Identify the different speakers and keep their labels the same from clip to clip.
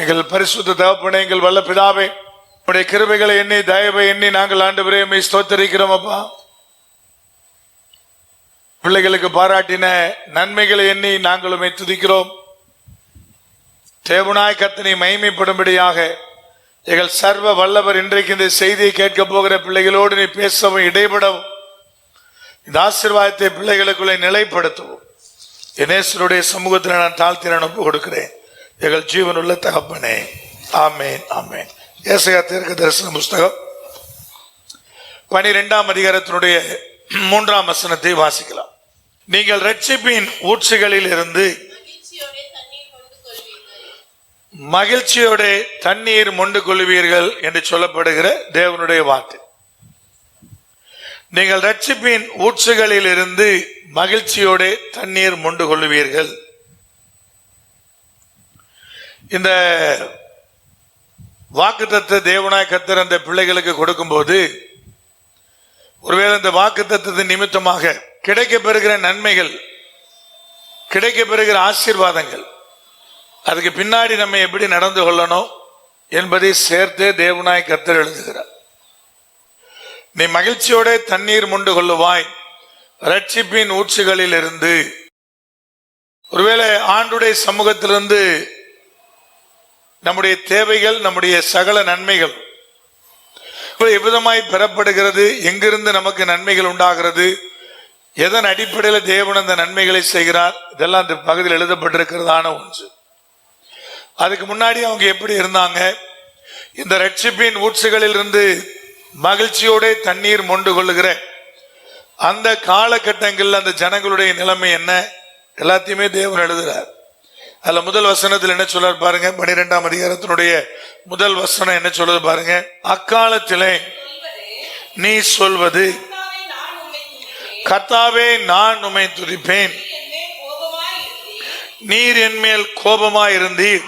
Speaker 1: எங்கள் பரிசுத்த தகப்பனே, எங்கள் வல்ல பிதாவே, உடைய கிருபைகளை எண்ணி தயவை எண்ணி நாங்கள் ஆண்டவரே உம்மை ஸ்தோத்திரிக்கிறோம். அப்பா, பிள்ளைகளுக்கு பாராட்டின நன்மைகளை எண்ணி நாங்கள் உம்மை துதிக்கிறோம். தேவனாய் கர்த்தனை மகிமைப்படும்படியாக எங்கள் சர்வ வல்லவர் இன்றைக்கு இந்த செய்தியை கேட்க போகிற பிள்ளைகளோடு நீ பேசவும் இடைபடவும் இந்த ஆசீர்வாதத்தை பிள்ளைகளுக்குள்ளே நிலைப்படுத்தவும் இயேசுவுடைய சமூகத்தில் நான் தாழ்த்தி ஒப்பு கொடுக்கிறேன். எங்கள் ஜீவனுள்ள தகப்பனே, ஆமேன் ஆமேன். ஏசாயா தீர்க்க தரிசன புஸ்தகம் 12ஆம் அதிகாரத்தினுடைய 3ஆம் வசனத்தை வாசிக்கலாம். நீங்கள் இரட்சிப்பின் ஊற்றுகளில் இருந்து மகிழ்ச்சியோட தண்ணீர் மொண்டு கொள்வீர்கள் என்று சொல்லப்படுகிற தேவனுடைய வார்த்தை. நீங்கள் இரட்சிப்பின் ஊற்றுகளில் இருந்து மகிழ்ச்சியோட தண்ணீர் மொண்டு கொள்வீர்கள். இந்த வாக்குத்தத்த தேவனாய் கர்த்தர் அந்த பிள்ளைகளுக்கு கொடுக்கும் போது, ஒருவேளை இந்த வாக்குத்தத்தத்தின் நிமித்தமாக கிடைக்க பெறுகிற நன்மைகள், கிடைக்க பெறுகிற ஆசீர்வாதங்கள், அதுக்கு பின்னாடி நம்ம எப்படி நடந்து கொள்ளணும் என்பதை சேர்த்தே தேவனாய் கர்த்தர் எழுதுகிறார். நீ மகிழ்ச்சியோட தண்ணீர் மொண்டு கொள்ளுவாய் இரட்சிப்பின் ஊற்றுகளில் இருந்து. ஒருவேளை ஆண்டுடைய சமூகத்திலிருந்து நம்முடைய தேவைகள், நம்முடைய சகல நன்மைகள் எவ்விதமாய் பெறப்படுகிறது, எங்கிருந்து நமக்கு நன்மைகள் உண்டாகிறது, எதன் அடிப்படையில் தேவன் அந்த நன்மைகளை செய்கிறார், இதெல்லாம் அந்த பகுதியில் எழுதப்பட்டிருக்கிறதான ஒன்று. அதுக்கு முன்னாடி அவங்க எப்படி இருந்தாங்க? இந்த இரட்சிப்பின் ஊற்றுகளில் இருந்து மகிழ்ச்சியோட தண்ணீர் மொண்டு கொள்ளுகிற அந்த காலகட்டங்களில் அந்த ஜனங்களுடைய நிலைமை என்ன, எல்லாத்தையுமே தேவன் எழுதுகிறார். அதுல முதல் வசனத்தில் என்ன சொல்றார் பாருங்க. 12ஆம் அதிகாரத்தினுடைய முதல் வசனம் என்ன சொல்றது பாருங்க. அக்காலத்திலே நீ சொல்வது, கர்த்தாவே நான் உம்மை துதிப்பேன், நீர் என் மேல் கோபமாயிருந்தீர்,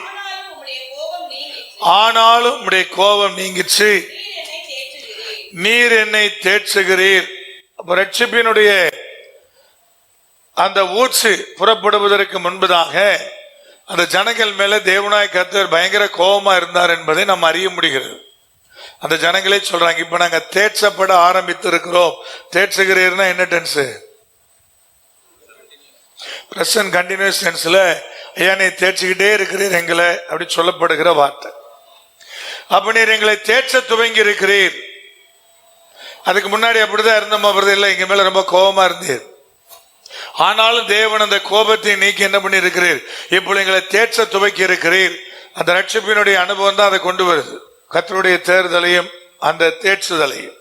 Speaker 1: ஆனாலும் உம்முடைய கோபம் நீங்கிச்சு, நீர் என்னை தேற்றுகிறீர். அப்ப இரட்சிப்பினுடைய அந்த ஊற்று புறப்படுவதற்கு முன்பதாக அந்த ஜனங்கள் மேல தேவனாய் கர்த்தர் பயங்கர கோபமா இருந்தார் என்பதை நாம் அறிய முடிகிறது. அந்த ஜனங்களே சொல்றாங்க, இப்ப நாங்க தேற்றப்பட ஆரம்பித்து இருக்கிறோம். தேற்றுகிறீர்னா என்ன டென்ஸ்? பிரசன்ட் கண்டினியூஸ் டென்ஸ்ல, ஐயா நீ தேய்ச்சிக்கிட்டே இருக்கிறீர் எங்களை, அப்படி சொல்லப்படுகிற வார்த்தை. அப்ப நீர் எங்களை தேற்ற துவங்கி இருக்கிறீர். அதுக்கு முன்னாடி அப்படிதான் இருந்தோம், அப்படி இல்லை, எங்க மேல ரொம்ப கோபமா இருந்தீர். ஆனாலும் தேவன் அந்த கோபத்தை நீக்கி என்ன பண்ணி இருக்கிறீர், இப்போ எங்களை தேற்ற துவக்கி இருக்கிறீர். அந்த ரட்சிப்பினுடைய அனுபவம் தான் அதை கொண்டு வருது, கர்த்தருடைய தேர்தலையும் அந்த தேற்றுதலையும்.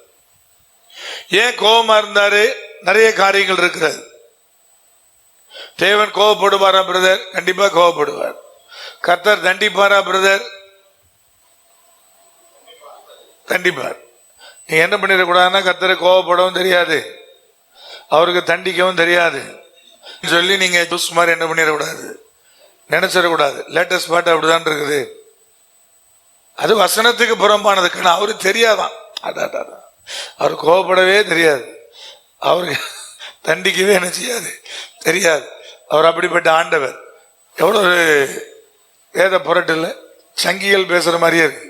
Speaker 1: ஏன் கோபமா இருந்தாரு? நிறைய காரியங்கள் இருக்கிறது. தேவன் கோபப்படுவாரா பிரதர்? கண்டிப்பா கோபப்படுவார். கர்த்தர் தண்டிப்பாரா பிரதர்? கண்டிப்பார். நீங்க என்ன பண்ணிடக்கூடாதுன்னா, கர்த்தரை கோபப்படவும் தெரியாது, அவருக்கு தண்டிக்கவும் தெரியாது சொல்லி நீங்க ஜூஸ் மாதிரி என்ன பண்ணிடக்கூடாது, நினைச்சிடக்கூடாது. லேட்டஸ்ட் பாட்டு அப்படிதான் இருக்குது. அது வசனத்துக்கு புறம்பானதுக்கு அவருக்கு தெரியாதான். அவருக்கு கோபப்படவே தெரியாது, அவருக்கு தண்டிக்கவே என்ன செய்யாது தெரியாது. அவர் அப்படிப்பட்ட ஆண்டவர். எவ்வளவு வேத புரட்டில் சங்கிகள் பேசுற மாதிரியே இருக்கு.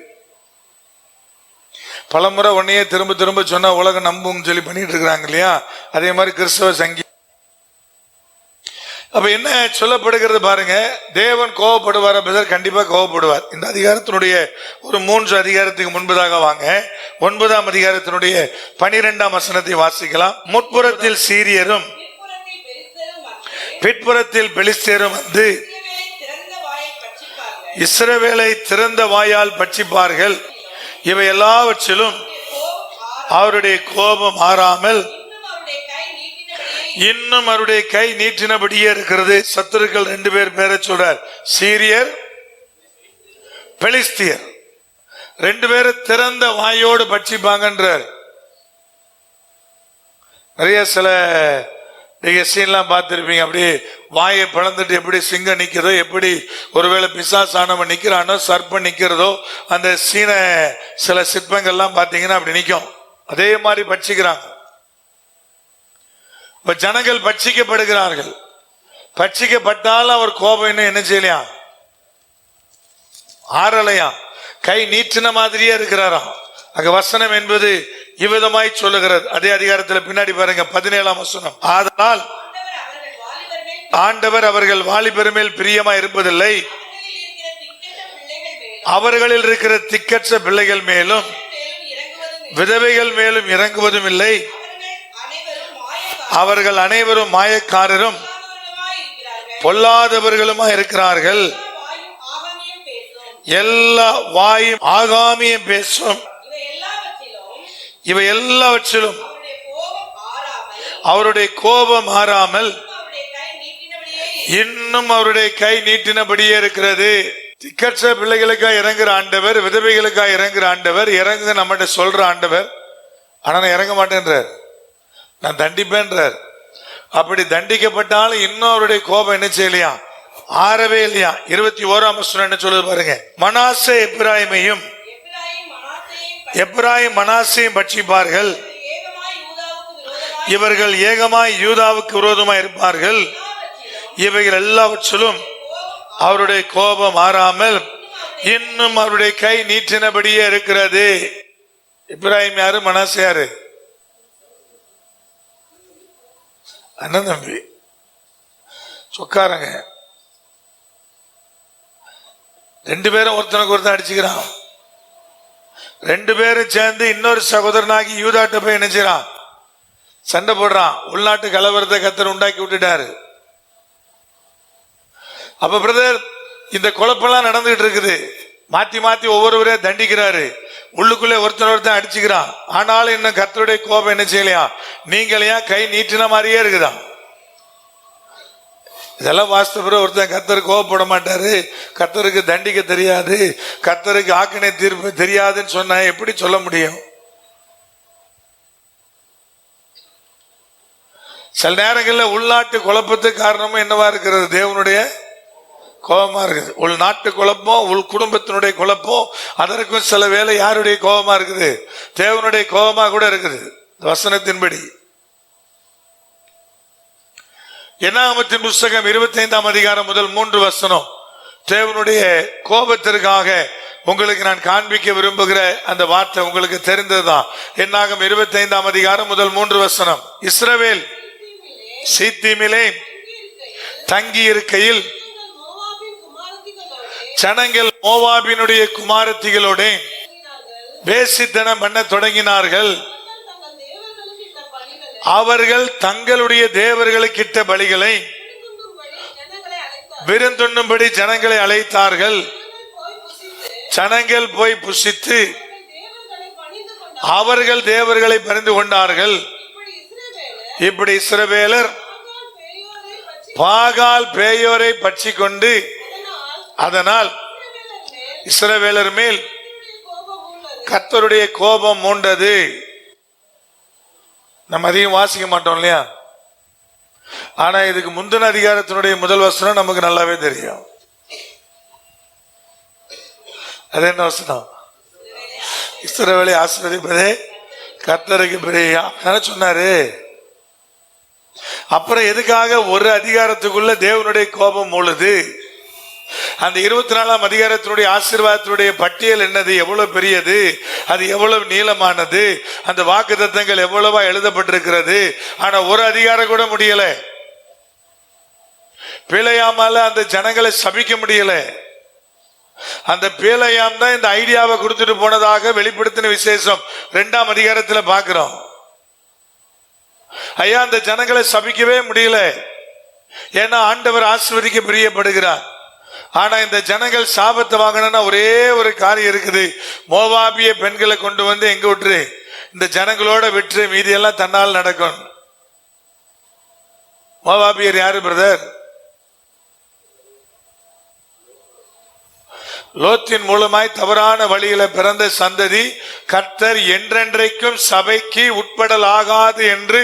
Speaker 1: பலமுறை உன்னையே திரும்ப திரும்ப சொன்னா உலகம் நம்பும் சொல்லி பண்ணிட்டு இருக்கிறாங்க இல்லையா? அதே மாதிரி கிறிஸ்தவ சங்கி. அப்ப என்ன சொல்லப்படுகிறது பாருங்க. தேவன் கோபப்படுவார் பிரதர்? கண்டிப்பா கோபப்படுவார். இந்த அதிகாரத்தினுடைய ஒரு 3 அதிகாரத்துக்கு முன்பதாக வாங்க. 9ஆம் அதிகாரத்தினுடைய 12ஆம் வசனத்தை வாசிக்கலாம். முற்புறத்தில் சீரியரும் பிற்புறத்தில் பெலிஸ்தேரும் வந்து இஸ்ரவேலை திறந்த வாயால் பட்சிப்பார்கள். இவை எல்லாவற்றிலும் அவருடைய கோபம் ஆறாமல் இன்னும் அவருடைய கை நீட்டினபடியே இருக்கிறது. சத்துருக்கள் 2 பேரை சொல்றார், சீரியர், பெலிஸ்தியர். 2 பேரும் திறந்த வாயோடு பட்சிப்பாங்கன்றார். நிறைய சில சீன்லாம் பார்த்திருப்பீங்க. அப்படியே வாயை பிளந்துட்டு எப்படி சிங்கம் நிக்கிறதோ, எப்படி ஒருவேளை பிசாசானவன் நிக்கிறானோ, சர்ப்பம் நிக்கிறதோ, அந்த சீன சில சிற்பங்கள்லாம் பார்த்தீங்கன்னா அப்படி நிற்கும். அதே மாதிரி பட்சிக்கிறாங்க. இப்ப ஜனங்கள் பட்சிக்கப்படுகிறார்கள். பட்சிக்கப்பட்டால் அவர் கோபம் இன்னும் என்ன செய்யலையா? ஆறலையா, கை நீட்டின மாதிரியே இருக்கிறாராம். அங்க வசனம் என்பது இவ்விதமாய் சொல்லுகிறது. அதே அதிகாரத்தில் பின்னாடி பாருங்க 17ஆம் வசனம். ஆதலால் ஆண்டவர் அவர்கள் வாலிபர் மேல் பிரியமா இருப்பதில்லை, அவர்களில் இருக்கிற திக்கற்ற பிள்ளைகள் மேலும் விதவைகள் மேலும் இறங்குவதும் இல்லை. அவர்கள் அனைவரும் மாயக்காரரும் பொல்லாதவர்களுமா இருக்கிறார்கள். எல்லா வாயும் ஆகாமியம் பேசும். இவை எல்லாவற்றிலும் அவருடைய கோபம் ஆறாமல் இன்னும் அவருடைய கை நீட்டினபடியே இருக்கிறது. திக்கற்ற பிள்ளைகளுக்காக இறங்குற ஆண்டவர், விதவைகளுக்காக இறங்குற ஆண்டவர், இறங்குங்க நம்மகிட்ட சொல்ற ஆண்டவர். ஆனா நான் இறங்க மாட்டேன்றார், நான் தண்டிப்பேன்றார். அப்படி தண்டிக்கப்பட்டாலும் இன்னும் அவருடைய கோபம் என்ன செய்யலையா, ஆறவே இல்லையா. 21ஆம் வசனம் என்ன சொல்லுது பாருங்க. மனாசே எப்பிராயிமையும் எப்பிராயிம் மனாசையும் பட்சிப்பார்கள், இவர்கள் ஏகமாய் யூதாவுக்கு விரோதமாய் இருப்பார்கள். இவைகள் எல்லாவற்றிலும் அவருடைய கோபம் மாறாமல் இன்னும் அவருடைய கை நீட்டினபடியே இருக்கிறது. எப்பிராயிம் யாரு, மனாசே யாரு? அண்ணன் தம்பி சொக்காரங்க. ரெண்டு பேரும் ஒருத்தனுக்கு ஒருத்தன் அடிச்சுக்கிறான். ரெண்டு பேரும் சேர்ந்து இன்னொரு சகோதரனாகி யூதாட்ட போய் நினைச்சான், சண்டை போடுறான். உள்நாட்டு கலவரத்தை கர்த்தர் உண்டாக்கி விட்டுட்டாரு. அப்ப பிரதர், இந்த குழப்பெல்லாம் நடந்துகிட்டு இருக்குது. மாத்தி மாத்தி ஒவ்வொருவரே தண்டிக்கிறாரு. உள்ளுக்குள்ளே ஒருத்தன் அடிச்சுக்கிறான். ஆனாலும் இன்னும் கர்த்தருடைய கோபம் என்ன செய்யலையா, நீங்களையா கை நீட்டின மாதிரியே இருக்குதான். இதெல்லாம் வாஸ்தவ ஒருத்தன் கர்த்தர் கோபப்பட மாட்டாரு, கர்த்தருக்கு தண்டிக்க தெரியாது, கர்த்தருக்கு ஆக்கினை தீர்ப்பு தெரியாதுன்னு சொன்ன எப்படி சொல்ல முடியும்? சில நேரங்களில் உள்நாட்டு குழப்பத்துக்கு காரணமும் என்னவா இருக்கிறது, தேவனுடைய கோபமா இருக்குது. உள்நாட்டு குழப்பம், உள் குடும்பத்தினுடைய குழப்பம், அதற்கும் சில வேளை யாருடைய கோபமா இருக்குது, தேவனுடைய கோபமா கூட இருக்குது. வசனத்தின்படி என்னாகமத்தின் புஸ்தகம் 25ஆம் அதிகாரம் முதல் 3 வசனம். தேவனுடைய கோபத்திற்காக உங்களுக்கு நான் காண்பிக்க விரும்புகிற அந்த வார்த்தை உங்களுக்கு தெரிந்ததுதான். என்னாகம் 25ஆம் அதிகாரம் முதல் 3 வசனம். இஸ்ரவேல் சீத்தீமிலே தங்கி இருக்கையில் ஜனங்கள் மோவாபினுடைய குமாரத்திகளோட வேசித்தனம் பண்ண தொடங்கினார்கள். அவர்கள் தங்களுடைய தேவர்களுக்கிட்ட பலிகளை விருந்துண்ணும்படி ஜனங்களை அழைத்தார்கள். ஜனங்கள் போய் புசித்து அவர்கள் தேவர்களை பணிந்து கொண்டார்கள். இப்படி இஸ்ரவேலர் பாகால் பேயோரை பற்றி கொண்டு, அதனால் இஸ்ரவேலர் மேல் கர்த்தருடைய கோபம் மூண்டது. நம்ம அதிகம் வாசிக்க மாட்டோம் இல்லையா, ஆனா இதுக்கு முந்தின அதிகாரத்தினுடைய முதல் வசனம் நமக்கு நல்லாவே தெரியும். அது என்ன வசனம்? இஸ்ரவேலை ஆசீர்வதிப்பதே கர்த்தருக்கு பிரியம் சொன்னாரு. அப்புறம் எதுக்காக ஒரு அதிகாரத்துக்குள்ள தேவனுடைய கோபம் மூழுது? அந்த 24ஆம் அதிகாரத்தினுடைய ஆசீர்வாதத்தினுடைய பட்டியல் என்னது, எவ்வளவு பெரியது, அது எவ்வளவு நீளமானது, அந்த வாக்குத்தத்தங்கள் எவ்வளவா எழுதப்பட்டிருக்கிறது. ஆனா ஒரு அதிகாரம் கூட முடியல. பிழையாமால அந்த ஜனங்களை சபிக்க முடியல. அந்த பேலையாம் தான் இந்த ஐடியாவை கொடுத்துட்டு போனதாக வெளிப்படுத்தின விசேஷம் 2ஆம் அதிகாரத்தில் பார்க்கிறோம். ஐயா, அந்த ஜனங்களை சபிக்கவே முடியல. ஏன்னா ஆண்டவர் ஆசீர்வதிக்க பிரியப்படுகிறார். ஆனா இந்த ஜனங்கள் சாபத்தை வாங்கணும்னா ஒரே ஒரு காரியம் இருக்குது, மோவாபிய பெண்களை கொண்டு வந்து எங்க விட்டுரு, இந்த ஜனங்களோட விட்டு மீதியெல்லாம் தன்னால் நடக்கும். மோவாபியர் யாரு பிரதர்? லோத்தின் மூலமாய் தவறான வழியில பிறந்த சந்ததி. கர்த்தர் என்றென்றைக்கும் சபைக்கு உட்படலாகாது என்று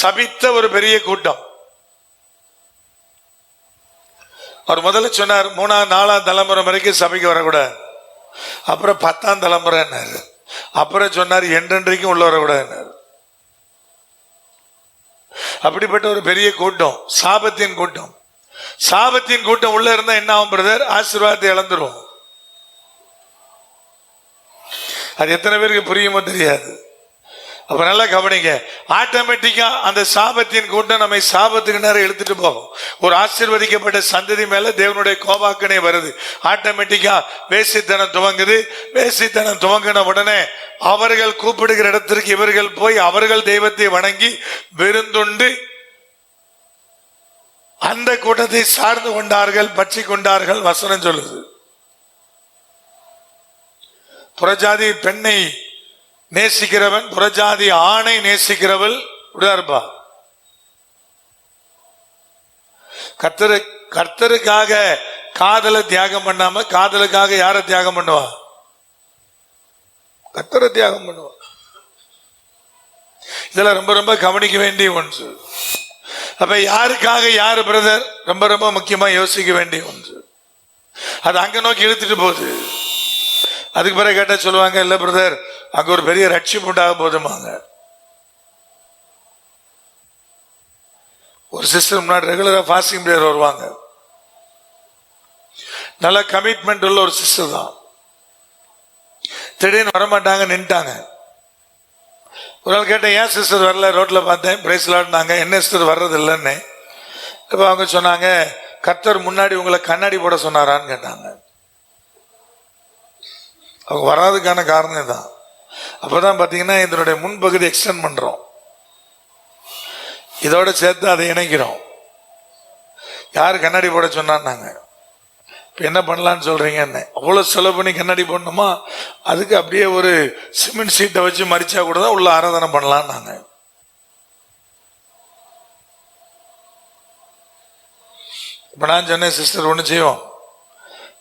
Speaker 1: சபித்த ஒரு பெரிய கூட்டம். அவர் முதல்ல சொன்னார் 3ஆம் 4ஆம் தலைமுறை வரைக்கும் சபைக்கு வரக்கூடாது. அப்புறம் 10ஆம் தலைமுறை, அப்புறம் சொன்னார் என்றென்றைக்கும் உள்ள வரக்கூடாது. அப்படிப்பட்ட ஒரு பெரிய கூட்டம், சாபத்தின் கூட்டம். சாபத்தின் கூட்டம் உள்ள இருந்தா என்ன ஆகும் பிரதர்? ஆசீர்வாதத்தை இழந்துரும். அது எத்தனை பேருக்கு புரியுமோ தெரியாது. அப்ப நல்லா கவனிங்க. ஆட்டோமேட்டிக்கா அந்த சாபத்தின் கூட்டம் நம்மை சாபத்துக்கு நேரம் எடுத்துட்டு போகும். ஒரு ஆசீர்வதிக்கப்பட்ட சந்ததி மேல தேவனுடைய கோபாக்கனே வருது. ஆட்டோமேட்டிக்கா வேசித்தனம் துவங்குது. வேசித்தனம் துவங்கின உடனே அவர்கள் கூப்பிடுகிற இடத்திற்கு இவர்கள் போய் அவர்கள் தெய்வத்தை வணங்கி விருந்துண்டு அந்த கூட்டத்தை சார்ந்து கொண்டார்கள், பற்றி கொண்டார்கள். வசனம் சொல்லுது, புறஜாதி பெண்ணை நேசிக்கிறவன் புறஜாதி ஆணை நேசிக்கிறவள் இருப்பா. கர்த்தருக்காக காதலை தியாகம் பண்ணாம காதலுக்காக யாரை தியாகம் பண்ணுவா? கர்த்தரை தியாகம் பண்ணுவா. இதெல்லாம் ரொம்ப ரொம்ப கவனிக்க வேண்டிய ஒன்று. அப்ப யாருக்காக யாரு பிரதர் ரொம்ப ரொம்ப முக்கியமா யோசிக்க வேண்டிய ஒன்று. அது அங்க நோக்கி இழுத்துட்டு போகுது. அதுக்கு பிறகு கேட்ட சொல்லுவாங்க, இல்ல பிரதர் அங்க ஒரு பெரிய ரட்சிப்பு உண்டாக போதுமாங்க. ஒரு சிஸ்டர் முன்னாடி ரெகுலரா ஃபாஸ்டிங் பிரேயர் வருவாங்க. நல்ல கமிட்மெண்ட் உள்ள ஒரு சிஸ்டர் தான். திடீர்னு வரமாட்டாங்க, நின்ட்டாங்க. ஒரு நாள் கேட்டேன், ஏன் சிஸ்டர் வரல? ரோட்ல பார்த்தேன், பிரைஸ் லார்ட்னாங்க. என்ன சிஸ்டர் வர்றது இல்லைன்னு. இப்ப அவங்க சொன்னாங்க, கர்த்தர் முன்னாடி உங்களை கண்ணாடி போட சொன்னாரான்னு கேட்டாங்க. அவங்க வராதுக்கான காரணம் தான். அப்பதான் பாத்தீங்கன்னா இதனுடைய முன்பகுதி எக்ஸ்டெண்ட் பண்றோம், இதோட சேர்த்து அதை இணைக்கிறோம். யாரு கண்ணாடி போட சொன்னாங்க? இப்ப என்ன பண்ணலான்னு சொல்றீங்க? என்ன அவ்வளவு செலவு பண்ணி கண்ணாடி போடணுமா? அதுக்கு அப்படியே ஒரு சிமெண்ட் சீட்டை வச்சு மறிச்சா கூட தான் உள்ள ஆராதனை பண்ணலாம். நாங்க இப்ப நான் சொன்னேன், சிஸ்டர் ஒண்ணு செய்வோம்,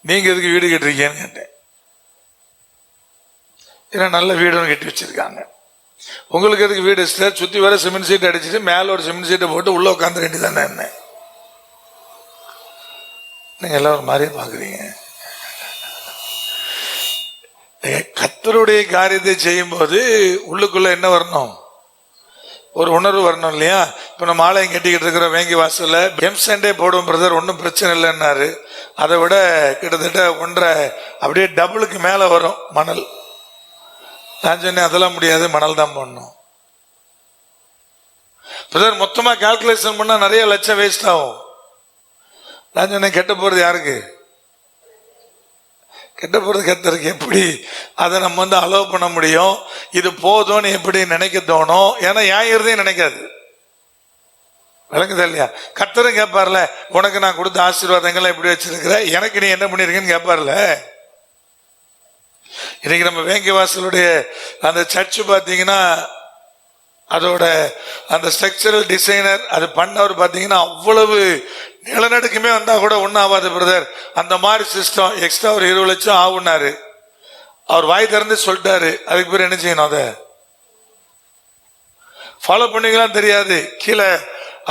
Speaker 1: நீங்க எதுக்கு வீடு கட்டுறீங்கன்னு கேட்டேன். ஏன்னா நல்ல வீடுன்னு கட்டி வச்சிருக்காங்க, உங்களுக்கு எதுக்கு வீடு சிஸ்டர்? சுத்தி வர சிமெண்ட் சீட் அடிச்சுட்டு மேல ஒரு சிமெண்ட் சீட்டை போட்டு உள்ள உட்காந்து வேண்டியதானே. என்ன நீங்க எல்லாம் ஒரு மாதிரியே பாக்குறீங்க. கர்த்தருடைய காரியத்தை செய்யும் போது உள்ளுக்குள்ள என்ன வரணும்? ஒரு உணர்வு வரணும் இல்லையா? இப்ப நம்ம ஆலயம் கட்டிக்கிட்டு இருக்கிற வேங்கி வாசல்ல எம்சண்டே போடுவோம் பிரதர், ஒன்றும் பிரச்சனை இல்லைன்னாரு. அதை விட கிட்டத்தட்ட 1.5 அப்படியே டபுளுக்கு மேல வரும் மணல். நான் சொன்னேன், அதெல்லாம் முடியாது, மணல் தான் போடணும். பிரதர் மொத்தமா கால்குலேஷன் பண்ணா நிறைய லட்சம் வேஸ்ட் ஆகும். நான் சொன்னேன், கெட்ட போறது யாருக்கு? கெட்ட போறது கர்த்தருக்கு. எப்படி அதை நம்ம அலோவ் பண்ண முடியும்? இது போதும்னு எப்படி நினைக்க தோணும்? ஏன்னா என் இருதையும் நினைக்காது. விளங்குதா இல்லையா? கர்த்தரும் கேட்பார்ல, உனக்கு நான் கொடுத்த ஆசீர்வாதங்களை எப்படி வச்சிருக்கிற, எனக்கு நீ என்ன பண்ணிருக்கன்னு கேட்பார்ல. இன்னைக்கு நம்ம வேங்கி வாசலுடைய அந்த சர்ச்சு பாத்தீங்கன்னா, அதோட அந்த ஸ்ட்ரக்சரல் டிசைனர் அது பண்ணவர் பாத்தீங்கன்னா அவ்வளவு நிலநடுக்குமே வந்தா கூட ஒன்னும் ஆகாது பிரதர். அந்த மாதிரி சிஸ்டம் எக்ஸ்ட்ரா ஒரு 20 லட்சம் ஆகுனாரு. அவர் வாய் திறந்து சொல்லிட்டாரு. அதுக்கு பேர் என்ன செய்யணும்? அதை ஃபாலோ பண்ணிக்கலாம். தெரியாது, கீழே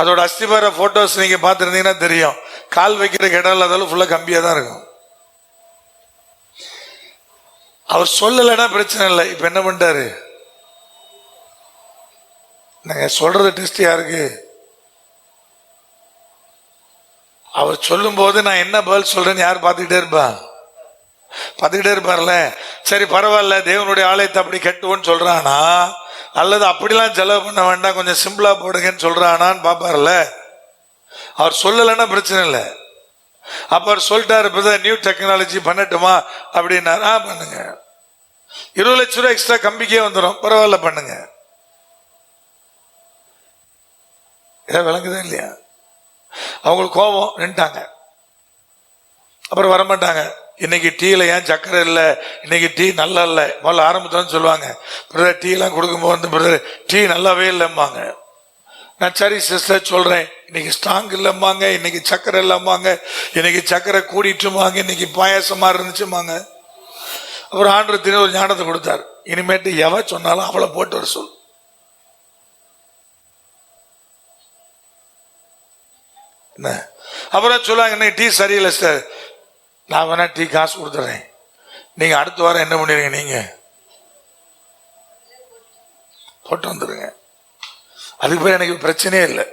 Speaker 1: அதோட அஸ்திபார போட்டோஸ் நீங்க பாத்துருந்தீங்கன்னா தெரியும். கால் வைக்கிற இடம் இல்லாதாலும் ஃபுல்லா கம்பியா தான் இருக்கும். அவர் சொல்லலைன்னா பிரச்சனை இல்லை. இப்ப என்ன பண்ணிட்டாரு? நீங்க சொல்றது டெஸ்ட் யாருக்கு? அவர் சொல்லும் போது நான் என்ன பதில் சொல்றேன்னு யார் பார்த்துக்கிட்டே இருப்பா? பார்த்துக்கிட்டே இருப்பார்ல. சரி பரவாயில்ல, தேவனுடைய ஆலயத்தை அப்படி கட்டுவோன்னு சொல்றானா, அல்லது அப்படிலாம் செலவு பண்ண வேண்டாம் கொஞ்சம் சிம்பிளா போடுங்கன்னு சொல்றானான்னு பாப்பார்ல. அவர் சொல்லலைன்னா பிரச்சனை இல்லை. அப்ப அவர் சொல்லிட்டாரு, இப்பதான் நியூ டெக்னாலஜி பண்ணட்டுமா அப்படின்னா பண்ணுங்க. 20 லட்சம் ரூபாய் எக்ஸ்ட்ரா கம்பிக்கே வந்துடும், பரவாயில்ல பண்ணுங்க. விளங்குதா இல்லையா? அவங்களுக்கு கோபம், நின்ட்டாங்க. அப்புறம் வரமாட்டாங்க. இன்னைக்கு டீல ஏன் சக்கரை இல்லை, இன்னைக்கு டீ நல்லா இல்லை. முதல்ல ஆரம்பத்துல சொல்லுவாங்க, பிரதர் டீ எல்லாம் கொடுக்கும்போது பிரதர் டீ நல்லாவே இல்லைம்பாங்க. நான் சரி சிஸ்டர் சொல்றேன், இன்னைக்கு ஸ்ட்ராங் இல்லம்பாங்க, இன்னைக்கு சக்கரை இல்லம்பாங்க, இன்னைக்கு சக்கரை கூடிட்டுமாங்க, இன்னைக்கு பாயாசமா இருந்துச்சுமாங்க. அப்புறம் ஆண்டவர் ஒரு ஞானத்தை கொடுத்தாரு, இனிமேட்டு எவ சொன்னாலும் அவளை போட்டு வர சொல். என்ன அப்புறம் சொல்லுவாங்க, இன்னைக்கு டீ சரியில்லை சார், நான் வேணா டீ காசு கொடுத்துறேன், நீங்க அடுத்த வாரம் என்ன பண்ணிருங்க, நீங்க போட்டு வந்துருங்க. அதுக்கு பேர் எனக்கு பிரச்சனையே இல்லை.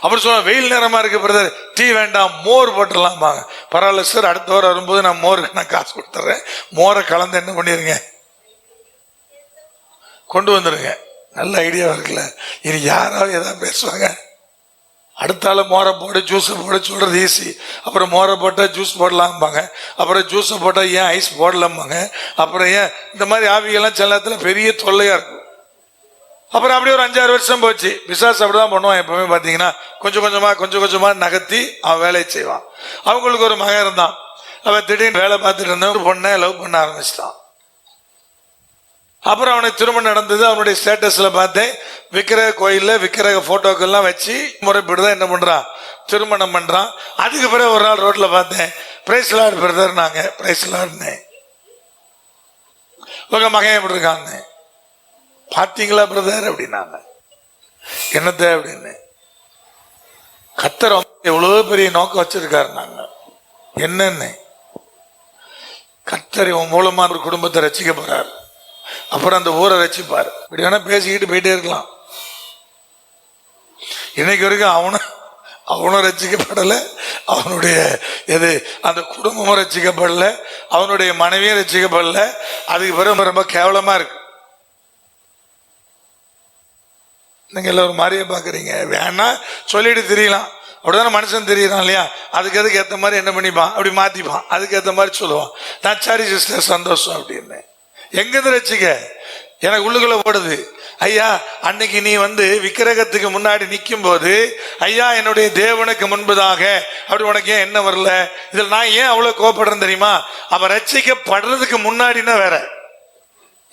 Speaker 1: அப்புறம் சொல்ல, வெயில் நேரமா இருக்கு பிரதர், டீ வேண்டாம் மோர் போட்டுடலாம்பாங்க. பரவாயில்ல சார், அடுத்த வாரம் வரும்போது நான் மோருக்கு நான் காசு கொடுத்துறேன், மோரை கலந்து என்ன பண்ணிருங்க, கொண்டு வந்துருங்க. நல்ல ஐடியாவா இருக்குல்ல. இனி யாராவது ஏதாவது பேசுவாங்க, அடுத்தால மோரை போட்டு ஜூஸை போட சொல்றது ஈஸி. அப்புறம் மோரை போட்டால் ஜூஸ் போடலாம்பாங்க, அப்புறம் ஜூஸை போட்டால் ஏன் ஐஸ் போடலாம்பாங்க, அப்புறம் ஏன் இந்த மாதிரி ஆவிகள்லாம் சில நேரத்தில் பெரிய தொல்லையா இருக்கும். அப்புறம் அப்படியே ஒரு 5-6 வருஷம் போச்சு. பிசாசு அப்படிதான் பண்ணுவான் எப்பவுமே. பார்த்தீங்கன்னா கொஞ்சம் கொஞ்சமா நகர்த்தி அவன் வேலையை செய்வான். அவங்களுக்கு ஒரு மகன் இருந்தான். அவன் திடீர்னு வேலை பார்த்துட்டு இருந்த ஒரு பொண்ணை லவ் பண்ண ஆரம்பிச்சிட்டான். அப்புறம் அவனுக்கு திருமணம் நடந்தது. அவனுடைய ஸ்டேட்டஸ்ல பார்த்தேன், விக்கிரக கோயில்ல விக்கிரக போட்டோக்கெல்லாம் வச்சு முறைப்படுதான் என்ன பண்றான், திருமணம் பண்றான். அதுக்கு பிறகு ஒரு நாள் ரோட்ல பார்த்தேன், பிரைஸ் லார்ட் பிரதர், நாங்க பிரைஸ் லார்ட்னு உங்க மகன் எப்படி இருக்காங்க பாத்தீங்களா பிரதர் அப்படின்னாங்க. என்னத்த அப்படின்னு. கர்த்தர் எவ்வளவு பெரிய நோக்கம் வச்சிருக்காரு. நாங்க என்னன்னு, கர்த்தர் உன் மூலமா ஒரு குடும்பத்தை ரசிக்க போறாரு, அப்புறம் அந்த ஊரை ரசிப்பாரு. இப்படி வேணா பேசிக்கிட்டு போயிட்டே இருக்கலாம். இன்னைக்கு வரைக்கும் அவனும் ரசிக்கப்படலை, அவனுடைய அந்த குடும்பமும் ரசிக்கப்படல, அவனுடைய மனைவியும் ரசிக்கப்படல. அதுக்கு பிறகு ரொம்ப கேவலமா இருக்கு. நீங்க எல்லாரும் மாதிரியே பாக்குறீங்க. வேணா சொல்லிட்டு தெரியலாம், அப்படிதானே மனுஷன் தெரியறான் இல்லையா. அதுக்கு ஏற்ற மாதிரி என்ன பண்ணிப்பான், அப்படி மாத்திப்பான், அதுக்கு ஏற்ற மாதிரி சொல்லுவான், நான் சாரி சிஸ்டர் சந்தோஷம் அப்படின்னு. எங்கிருந்து ரசிக்க எனக்கு உள்ளுக்குள்ள ஓடுது. ஐயா, அன்னைக்கு நீ விக்கிரகத்துக்கு முன்னாடி நிற்கும் போது, ஐயா என்னுடைய தேவனுக்கு முன்பதாக அப்படி உனக்கு ஏன் என்ன வரல, இதில் நான் ஏன் அவ்வளவு கோபப்படுறேன் தெரியுமா? அவன் ரட்சிக்கப்படுறதுக்கு முன்னாடினா வேற.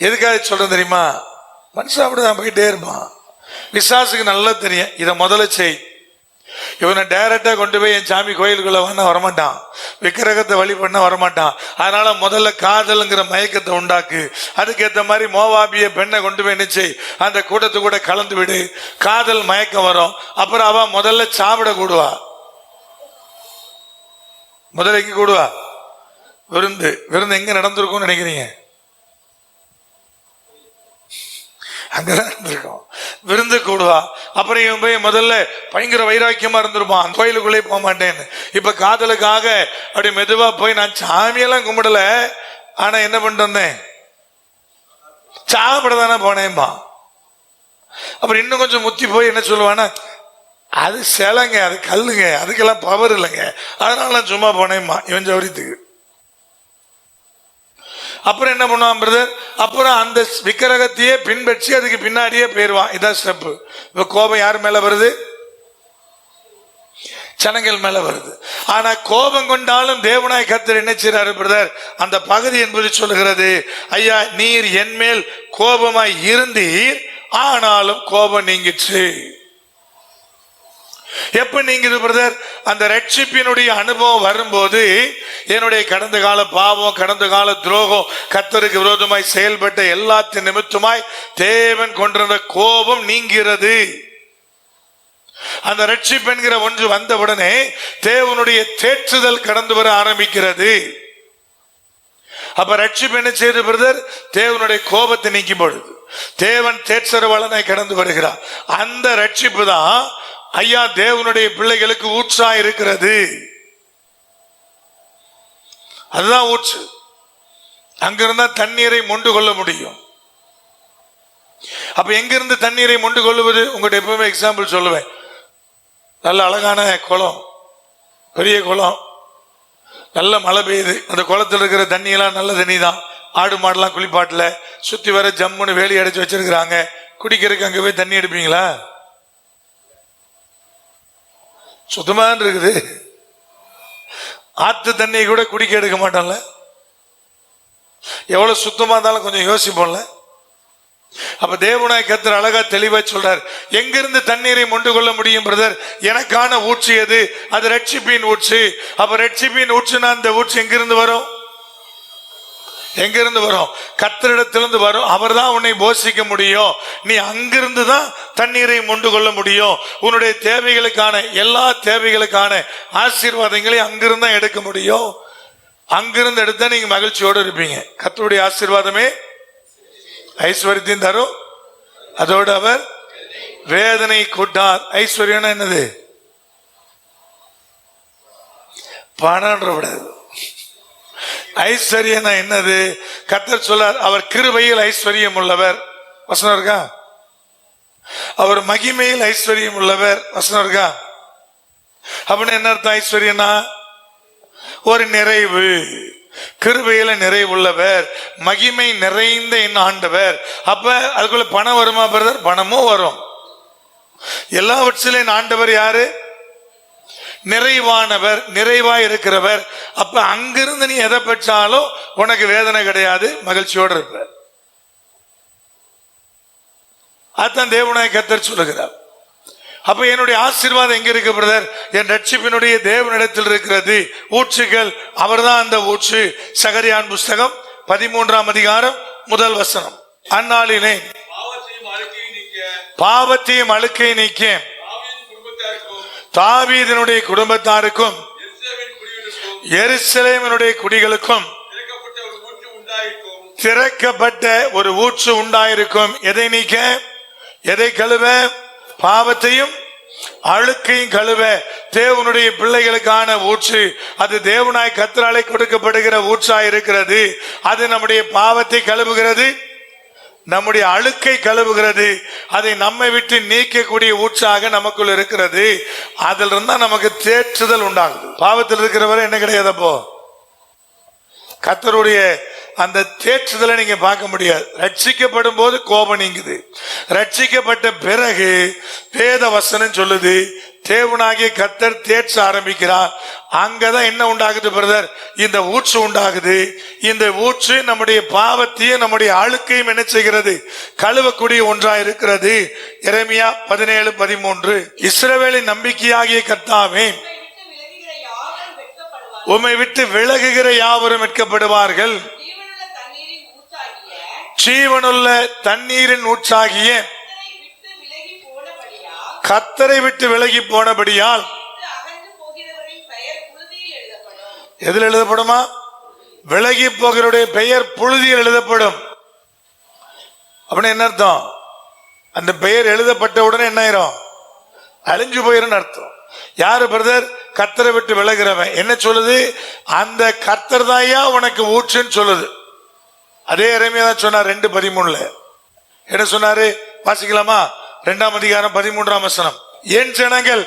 Speaker 1: எதுக்காக சொல்றேன் தெரியுமா? மனுஷன் அப்படிதான் போயிட்டே இருப்பான். விசாசுக்கு நல்லா தெரியும், இதை முதல்ல செய். இவனை டைரக்டா கொண்டு போய் என் சாமி கோயிலுக்குள்ள வரமாட்டான், விக்கிரகத்தை வழி பண்ண வரமாட்டான். அதனால முதல்ல காதல்ங்கிற மயக்கத்தை உண்டாக்கு. அதுக்கேற்ற மாதிரி மோவாபிய பெண்ணை கொண்டு போய் நிச்சை அந்த கூட்டத்து கூட கலந்து விடு, காதல் மயக்கம் வரும். அப்புறம் அவ முதல்ல சாப்பிட கூடுவா. முதல்ல எங்க கூடுவா? விருந்து எங்க நடந்திருக்கும்னு நினைக்கிறீங்க? அங்கதான் இருந்திருக்கும். விருந்து கூடுவா. அப்புறம் இவன் போய் முதல்ல பயங்கர வைராக்கியமா இருந்திருப்பான், கோயிலுக்குள்ளே போக மாட்டேன்னு. இப்ப காதலுக்காக அப்படி மெதுவா போய், நான் சாமியெல்லாம் கும்பிடல, ஆனா என்ன பண்ணிட்டு வந்தேன், சாப்பிட தானே போனேன்பா. அப்புறம் இன்னும் கொஞ்சம் முத்தி போய் என்ன சொல்லுவானா, அது சிலைங்க, அது கல்லுங்க, அதுக்கெல்லாம் பவர் இல்லைங்க, அதனால நான் சும்மா போனேன்பா இவன் சௌரியத்துக்கு. அப்புறம் என்ன பண்ணுவான் பிரதர், அப்புறம் அந்த விக்கிரகத்தையே பின்பற்றி அதுக்கு பின்னாடியே போயிருவான். இதான் ஸ்டெப். இப்ப கோபம் யார் மேல வருது? ஜனங்கள் மேல வருது. ஆனா கோபம் கொண்டாலும் தேவனாய் கர்த்தர் என்ன செய்றாரு பிரதர்? அந்த பகுதி என்பது சொல்லுகிறது, ஐயா நீர் என் மேல் கோபமாய் இருந்தீர், ஆனாலும் கோபம் நீங்கிச்சு. எப்ப நீங்குது பிரதர்? அந்த ரட்சிப்பினுடைய அனுபவம் வரும்போது, என்னுடைய கடந்த கால பாவம், கடந்த கால துரோகம், கர்த்தருக்கு விரோதமாய் செயல்பட்ட எல்லாத்தின் நிமித்தமாய் தேவன் கொண்டிருந்த கோபம் நீங்கிறது. அந்த ரட்சிப்பு என்கிற ஒன்று வந்தவுடனே தேவனுடைய தேற்றுதல் கடந்து வர ஆரம்பிக்கிறது. அப்ப ரட்சிப்பு என்ன செய்யுது பிரதர்? தேவனுடைய கோபத்தை நீக்கும் பொழுது தேவன் தேற்றரவலனை கடந்து வருகிறார். அந்த ரட்சிப்பு தான் ஐயா தேவனுடைய பிள்ளைகளுக்கு ஊற்றா இருக்கிறது. அதுதான் ஊற்று. அங்கிருந்தா தண்ணீரை மொண்டு கொள்ள முடியும். அப்ப எங்கிருந்து தண்ணீரை மொண்டு கொள்ளுவது? உங்கள்கிட்ட எப்பவுமே எக்ஸாம்பிள் சொல்லுவேன். நல்ல அழகான குளம், பெரிய குளம், நல்ல மழை பெய்யுது, அந்த குளத்தில் இருக்கிற தண்ணியெல்லாம் நல்ல தண்ணி தான். ஆடு மாடெல்லாம் குளிப்பாட்டுல சுத்தி வர ஜம்முன்னு வேலி அடைச்சு வச்சிருக்கிறாங்க. குடிக்கிறதுக்கு அங்க போய் தண்ணி எடுப்பீங்களா? சுத்தமா இருக்குது. ஆத்து தண்ணியை கூட குடிக்க எடுக்க மாட்டோம்ல. எவ்வளவு சுத்தமா இருந்தாலும் கொஞ்சம் யோசிப்போம்ல. அப்ப தேவனாய் கர்த்தர் அழகா தெளிவா சொல்றார், எங்கிருந்து தண்ணீரை மொண்டு கொள்ள முடியும் பிரதர்? எனக்கான ஊற்று எது? அது ரட்சிப்பின் ஊற்று. அப்ப ரட்சிப்பின் ஊற்றுனா அந்த ஊற்று எங்கிருந்து வரும்? எங்கிருந்து வரும்? கர்த்தரிடத்திலிருந்து வரும். அவர் தான் உன்னை போஷிக்க முடியும். நீ அங்கிருந்து தான் தண்ணீரை மொண்டு கொள்ள முடியும். உன்னுடைய தேவைகளுக்கான எல்லா தேவைகளுக்கான ஆசீர்வாதங்களை அங்கிருந்து தான் எடுக்க முடியும். அங்கிருந்து எடுத்தா நீங்க மகிழ்ச்சியோடு இருப்பீங்க. கர்த்தருடைய ஆசீர்வாதமே ஐஸ்வர்யத்தையும் தரும், அதோடு அவர் வேதனை கூட்டார். ஐஸ்வர்யம் என்னது? பணம்ன்ற விடாது. ஐஸ்வர்யம் என்னது? கர்த்தர் சொல்லார், அவர் கிருபையில் ஐஸ்வர்யம் உள்ளவர். வசனம் இருக்கா? அவர் மகிமையில் ஐஸ்வர்யம் உள்ளவர், வசனம் இருக்கா? அப்படின்னு என்ன அர்த்தம்? ஐஸ்வர்யனா ஒரு நிறைவு, கிருபையில நிறைவுள்ளவர், மகிமை நிறைந்த என் ஆண்டவர். அப்ப அதுக்குள்ள பணம் வருமா பிரதர்? பணமும் வரும். எல்லாவற்றிலும் ஆண்டவர் யாரு? நிறைவானவர், நிறைவாய் இருக்கிறவர். அப்ப அங்கிருந்து நீ எதை பெற்றாலும் உனக்கு வேதனை கிடையாது, மகிழ்ச்சியோடு இருப்ப. அதான் தேவனாய் கர்த்தர் சொல்லுகிறார். அப்ப என்னுடைய ஆசீர்வாதம் எங்க இருக்கு பிரதர்? என் ரட்சிப்பினுடைய தேவனிடத்தில் இருக்கிறது. ஊற்றுகள், அவர்தான் அந்த ஊற்று. சகரியான் புஸ்தகம் 13ஆம் அதிகாரம் 1 வசனம். அந்நாளிலே பாவத்தையும் அழுக்கை நீக்க தாவீதினுடைய குடும்பத்தாருக்கும் எருசலேமினுடைய குடிகளுக்கும் திறக்கப்பட்ட ஒரு ஊற்று உண்டாயிருக்கும். எதை நீக்க? எதை கழுவ? பாவத்தையும் அழுக்கையும் கழுவ தேவனுடைய பிள்ளைகளுக்கான ஊற்று. அது தேவனாய் கர்த்தராலே கொடுக்கப்படுகிற ஊற்றாய் இருக்கிறது. அது நம்முடைய பாவத்தை கழுவுகிறது, நம்முடைய அழுக்கை கழுவுகிறது. அதை நம்மை விட்டு நீக்கக்கூடிய ஊற்றாக நமக்குள் இருக்கிறது. அதில் இருந்தா நமக்கு தேற்றுதல் உண்டாகுது. பாவத்தில் இருக்கிறவரை என்ன கிடையாது. அப்போ கர்த்தருடைய அந்த தேற்றுதலை நீங்க பார்க்க முடியாது. ரட்சிக்கப்படும் போது கோபம் நீங்குது. ரட்சிக்கப்பட்ட பிறகு வேத வசனம் சொல்லுது, தேவனாகிய கர்த்தர் தேற்ற ஆரம்பிக்கிறார். அங்கதான் என்ன உண்டாகுது பிரதர்? இந்த ஊற்று உண்டாகுது. இந்த ஊற்று நம்முடைய பாவத்தையும் நம்முடைய அழுக்கையும் என்ன செய்கிறது? கழுவக்கூடிய ஒன்றா இருக்கிறது. எரேமியா 17:13. இஸ்ரவேலின் நம்பிக்கையாகிய கர்த்தாவே, உம்மை விட்டு விலகுகிற யாவரும் வெட்கப்படுவார்கள். ஜீவனுள்ள தண்ணீரின் ஊற்றாகிய கர்த்தரை விட்டு விலகி போனபடியால் எதில் எழுதப்படுமா? விலகி போகிறவருடைய பெயர் புழுதியில் எழுதப்படும். அப்படின்னு என்ன அர்த்தம்? அந்த பெயர் எழுதப்பட்ட உடனே என்ன ஆயிரும்? அழிஞ்சு போயிரும் அர்த்தம். யாரு பிரதர்? கர்த்தரை விட்டு விலகிறவன். என்ன சொல்லுது? அந்த கர்த்தர் தாயா உனக்கு ஊற்றுன்னு சொல்லுது. அதே எரேமியா தான் சொன்னார் 2:13. என்ன சொன்னாரு? வாசிக்கலாமா? 2ஆம் அதிகாரம் 13ஆம் வசனம். என் ஜனங்கள்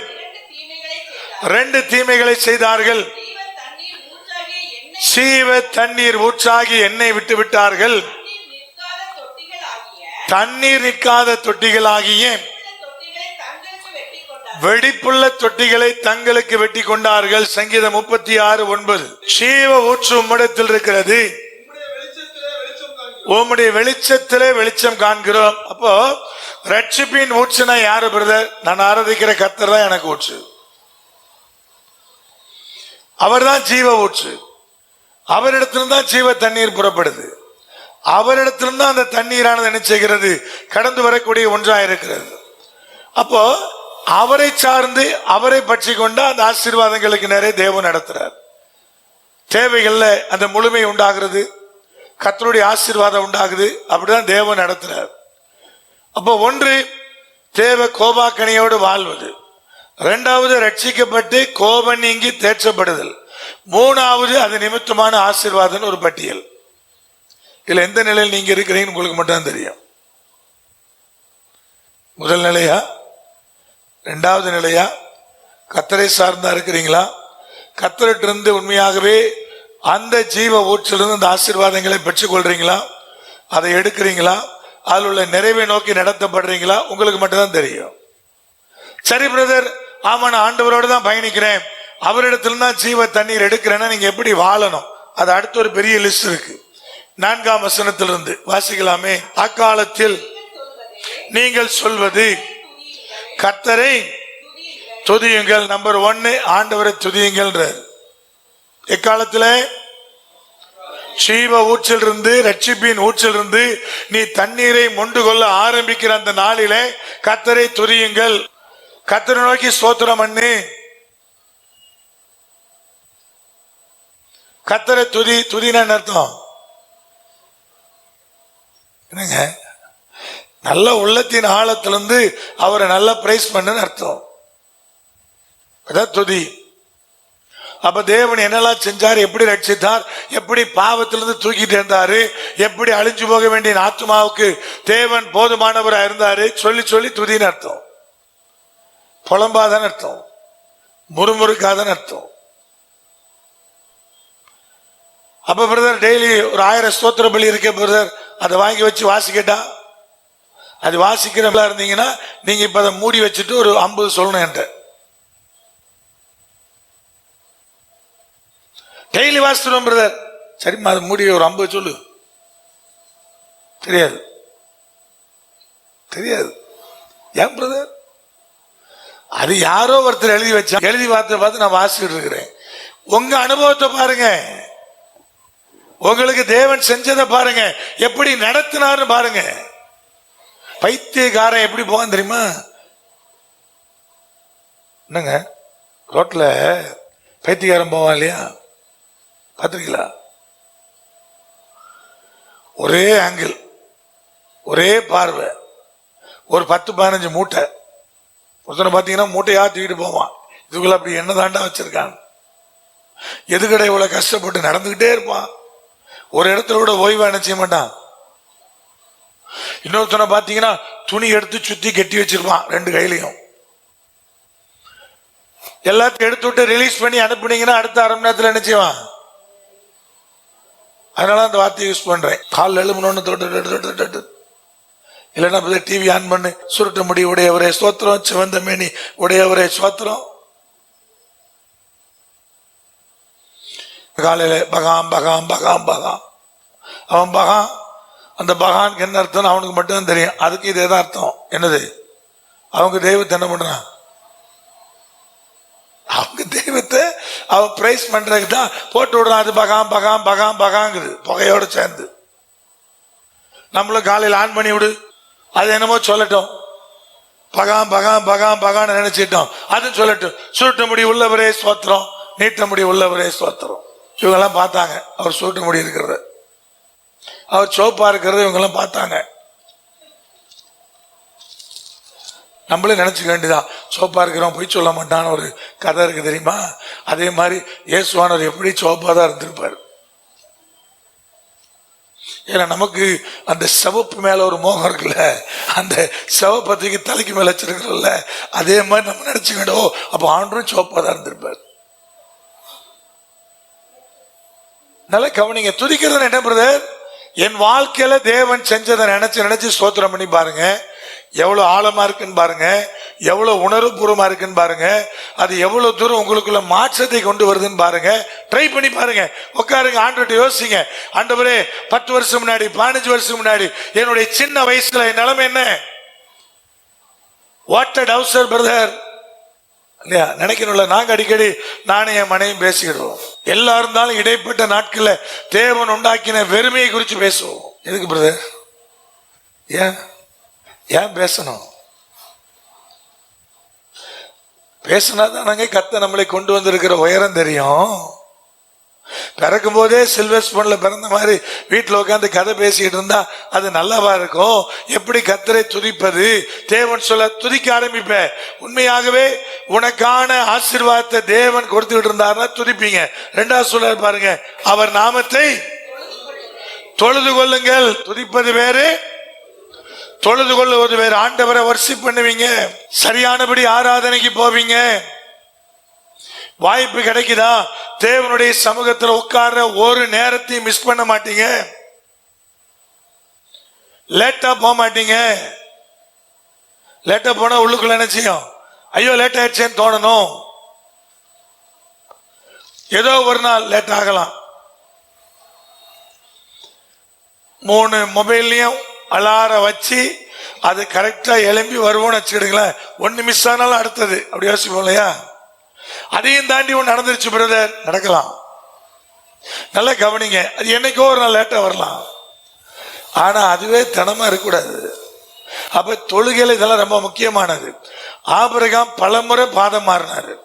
Speaker 1: 2 தீமைகளை செய்தார்கள். சீவ தண்ணீர் ஊற்றாகி எண்ணெய் விட்டு விட்டார்கள். தண்ணீர் நிற்காத தொட்டிகளாகிய வெடிப்புள்ள தொட்டிகளை தங்களுக்கு வெட்டி கொண்டார்கள். சங்கீதம் 36:9. சீவ ஊற்று உம்மிடத்தில் இருக்கிறது, உம்முடைய வெளிச்சத்திலே வெளிச்சம் காண்கிறோம். அப்போ ரட்சிப்பின் ஊற்றுனா யாரு பிரதர்? நான் ஆராதிக்கிற கர்த்தர் தான் எனக்கு ஊற்று. அவர் தான் ஜீவ ஊற்று. அவரிடத்திலிருந்தான் ஜீவ தண்ணீர் புறப்படுது. அவரிடத்திலிருந்தான் அந்த தண்ணீரானது என்ன செய்கிறது? கடந்து வரக்கூடிய ஒன்றா இருக்கிறது. அப்போ அவரை சார்ந்து அவரை பற்றி கொண்டு அந்த ஆசீர்வாதங்களுக்கு நிறைய தேவன் நடத்துறார். தேவைகள்ல அந்த முழுமை உண்டாகிறது, கர்த்தருடைய ஆசீர்வாதம் உண்டாகுது. அப்படிதான் தேவன் நடத்துறார். அப்போ ஒன்று தேவ கோபாக்கணியோடு வாழ்வது, 2வது ரட்சிக்கப்பட்டு கோபம் நீங்கி தேற்றப்படுதல், 3வது அது நிமித்தமான ஆசீர்வாதம் ஒரு பட்டியல். இதுல எந்த நிலையில் நீங்க இருக்கிறீங்கன்னு உங்களுக்கு மட்டும் தெரியும். முதல் நிலையா, 2வது நிலையா? கர்த்தரை சார்ந்தா இருக்கிறீங்களா? கர்த்தரிட்டிருந்து உண்மையாகவே அந்த ஜீவ ஊற்றிலிருந்து அந்த ஆசீர்வாதங்களை பெற்றுக் கொள்றீங்களா? அதை எடுக்கிறீங்களா? அதில் உள்ள நிறைவை நோக்கி நடத்தப்படுறீங்களா? உங்களுக்கு மட்டும்தான் தெரியும். சரி பிரதர், ஆமா நான் ஆண்டவரோடு தான் பயணிக்கிறேன், அவரிடத்துல தான் ஜீவ தண்ணீர் எடுக்கிறேன்னா நீங்க எப்படி வாழணும்? அது அடுத்த ஒரு பெரிய லிஸ்ட் இருக்கு. 4ஆம் வசனத்திலிருந்து வாசிக்கலாமே. அக்காலத்தில் நீங்கள் சொல்வது கர்த்தரை துதியுங்கள். நம்பர் 1 ஆண்டவரை துதியுங்கள். எக்காலத்துல? ஜீவ ஊற்றிலிருந்து, ரட்சிப்பின் ஊற்றிலிருந்து நீ தண்ணீரை மொண்டு கொள்ள ஆரம்பிக்கிற அந்த நாளிலே கர்த்தரை துதியுங்கள். கர்த்தரை நோக்கி ஸ்தோத்திரம் பண்ணு. கர்த்தரை துதினா அர்த்தம் என்னங்க? நல்ல உள்ளத்தின் ஆழத்திலிருந்து அவரை நல்லா பிரைஸ் பண்ணுன்னு அர்த்தம். அதான் துதி. அப்ப தேவன் என்னெல்லாம் செஞ்சார், எப்படி ரட்சித்தார், எப்படி பாவத்திலிருந்து தூக்கிட்டு இருந்தாரு, எப்படி அழிஞ்சு போக வேண்டிய ஆத்மாவுக்கு தேவன் போதுமானவரா இருந்தாரு சொல்லி சொல்லி துதின்னு அர்த்தம். புலம்பாதான் அர்த்தம், முறுமுறுக்காதான் அர்த்தம். அப்ப பிரதர் டெய்லி ஒரு 1000 ஸ்தோத்திர பலி இருக்க பிரதர், அதை வாங்கி வச்சு வாசிக்கட்டா? அது வாசிக்கிறவங்களா இருந்தீங்கன்னா நீங்க இப்ப அதை மூடி வச்சுட்டு ஒரு 50 சொல்லணும் என்கிட்ட. டெய்லி வாசிக்கிறோம் பிரதர், சரிம்மா அதை மூடி ஒரு 50 சொல்லு. தெரியாது தெரியாது. ஏன் பிரதர்? அது யாரோ ஒருத்தர் எழுதி வச்சா, எழுதி பார்த்து நான் வாசிக்கிட்டு இருக்கிறேன். உங்க அனுபவத்தை பாருங்க, உங்களுக்கு தேவன் செஞ்சதை பாருங்க, எப்படி நடத்தினார்னு பாருங்க. பைத்தியக்காரன் எப்படி போவான் தெரியுமா? என்னங்க ரோட்ல பைத்தியக்காரன் போவான் இல்லையா, பார்த்திருக்கீங்களா? ஒரே ஆங்கிள், ஒரே பார்வை, ஒரு 10-15 மூட்டை. ஒருத்தனை பார்த்தீங்கன்னா மூட்டையா தூக்கிட்டு போவான். இதுக்குள்ள அப்படி என்ன தாண்டா வச்சிருக்கான், எதுக்கடை இவ்வளவு கஷ்டப்பட்டு நடந்துகிட்டே இருப்பான். ஒரு இடத்துல கூட ஓய்வா என்ன செய்ய மாட்டான். இன்னொருத்தனை பார்த்தீங்கன்னா துணி எடுத்து சுத்தி கட்டி வச்சிருப்பான் 2 கையிலையும். எல்லாத்தையும் எடுத்து விட்டு ரிலீஸ் பண்ணி அனுப்புனீங்கன்னா அடுத்த 1/2 மணி நேரத்தில் என்ன செய்வான். அதனால அந்த வார்த்தையை யூஸ் பண்றேன். கால் எழுமணும்னு தொட்டு இல்லைன்னா டிவி ஆன் பண்ணு, சுருட்ட முடி உடையவரே ஸ்தோத்திரம், சிவந்த மேனி உடையவரே ஸ்தோத்திரம். காலையில பகாம் பகாம் பகாம் பகாம், அவன் பகான். அந்த பகானுக்கு என்ன அர்த்தம் அவனுக்கு மட்டும்தான் தெரியும். அதுக்கு இது எதான் அர்த்தம், என்னது? அவங்க தெய்வத்தை என்ன பண்றான், அவங்க தெய்வத்தை அவன் பிரைஸ் பண்றதுக்கு தான் போட்டு விடுறான். அது பகாம் பகாம் பகாம் பகாங்குது புகையோட சேர்ந்து. நம்மளும் காலையில் ஆன் பண்ணி விடு, அது என்னமோ சொல்லட்டும், பகாம் பகாம் பகாம் பகான்னு நினைச்சிட்டோம், அது சொல்லட்டும். சுருட்ட முடி உள்ளவரே ஸ்தோத்திரம், நீட்ட முடி உள்ளவரே ஸ்தோத்திரம். இவங்கெல்லாம் பார்த்தாங்க அவர் சுருட்ட முடி இருக்கிறது, அவர் சோப்பா இருக்கிறது இவங்கெல்லாம் பார்த்தாங்க. நம்மளே நினைச்சுக்க வேண்டியதான், சோப்பா இருக்கிறோம் போய் சொல்ல மாட்டான்னு ஒரு கதை இருக்கு தெரியுமா? அதே மாதிரி இயேசுவானவர் எப்படி சோப்பா தான் இருந்திருப்பார். ஏன்னா நமக்கு அந்த சிவப்பு மேல ஒரு மோகம் இருக்குல்ல, அந்த சிவப்பத்துக்கு தலைக்கு மேல வச்சிருக்கிறோம்ல, அதே மாதிரி நம்ம நினைச்சுக்கிட்டோம் அப்ப ஆண்டரும் சோப்பா தான் இருந்திருப்பார். நல்ல கவனிங்க. துதிக்கிறது என்ன பிரதர்? என் வாழ்க்கையில தேவன் செஞ்சதை நினைச்சு நினைச்சு ஸ்தோத்திரம் பண்ணி பாருங்க. எவ்வளவு ஆழமா இருக்குன்னு பாருங்க, எவ்வளவு உணர்வுபூர்வமா இருக்குன்னு பாருங்க, அது எவ்வளவு தூரம் உங்களுக்குள்ள மாற்றத்தை கொண்டு வருதுன்னு பாருங்க. ட்ரை பண்ணி பாருங்க. உட்காருங்க, ஆண்டவர்கிட்ட யோசிங்க. ஆண்டவரே 10 வருஷம் முன்னாடி 15 வருஷம் முன்னாடி என்னுடைய சின்ன வயசுல என் நிலைமை என்ன? வாட் அ டவுசர் பிரதர் இல்லையா? நினைக்கணும்ல. நாங்க அடிக்கடி நானே என் மனைவியும் பேசிக்கிடுவோம். எல்லா இருந்தாலும் இடைப்பட்ட நாட்கள்ல தேவன் உண்டாக்கின வெறுமையை குறித்து பேசுவோம். எதுக்கு பிரதர்? ஏன் பேசணும்? பேசினா தானங்க கர்த்தர் நம்மளை கொண்டு வந்திருக்கிற உயரம் தெரியும். பிறக்கும் போதே சில்வர் ஸ்பூன்ல பிறந்த மாதிரி வீட்டில் உட்காந்து கதை பேசிட்டு இருந்தா அது நல்லாவா இருக்கும்? எப்படி கர்த்தரை துதிப்பது? தேவன் சொல்ல துதிக்க ஆரம்பிப்ப. உண்மையாகவே உனக்கான ஆசீர்வாதத்தை தேவன் கொடுத்துக்கிட்டு இருந்தாருன்னா துதிப்பீங்க. 2வது சொல்ல பாருங்க, அவர் நாமத்தை தொழுது கொள்ளுங்கள். துதிப்பது வேறு, தொழுது கொள்ளுவது வேறு. ஆண்டவரை வர்ஷிப் பண்ணுவீங்க, சரியானபடி ஆராதனைக்கு போவீங்க. வாய்ப்பு கிடைக்குதா தேவனுடைய சமூகத்தில் உட்கார்ற ஒரு நேரத்தையும் மிஸ் பண்ண மாட்டீங்க. லேட்டா போக மாட்டீங்க. லேட்டா போனா உள்ளுக்குள்ள என்ன செய்யும்? ஐயோ லேட் ஆயிடுச்சேன்னு தோணணும். ஏதோ ஒரு நாள் லேட் ஆகலாம். 3 மொபைல்லையும் அலார வச்சு அது கரெக்டா எழும்பி வருவோம்னு வச்சுக்கிடுங்களேன். 1 மிஸ் ஆனாலும் அடுத்தது அப்படி யோசிப்போம் இல்லையா? அதையும் தாண்டி ஒன்று நடந்துருச்சு பிரதர், நடக்கலாம். நல்லா கவனிங்க. அது என்னைக்கோ ஒரு நாள் லேட்டா வரலாம், ஆனா அதுவே தினமா இருக்கக்கூடாது. அப்ப தொழுகையில இதெல்லாம் ரொம்ப முக்கியமானது. ஆபிரகாம் பலமுறை பாதம் மாறினாரு.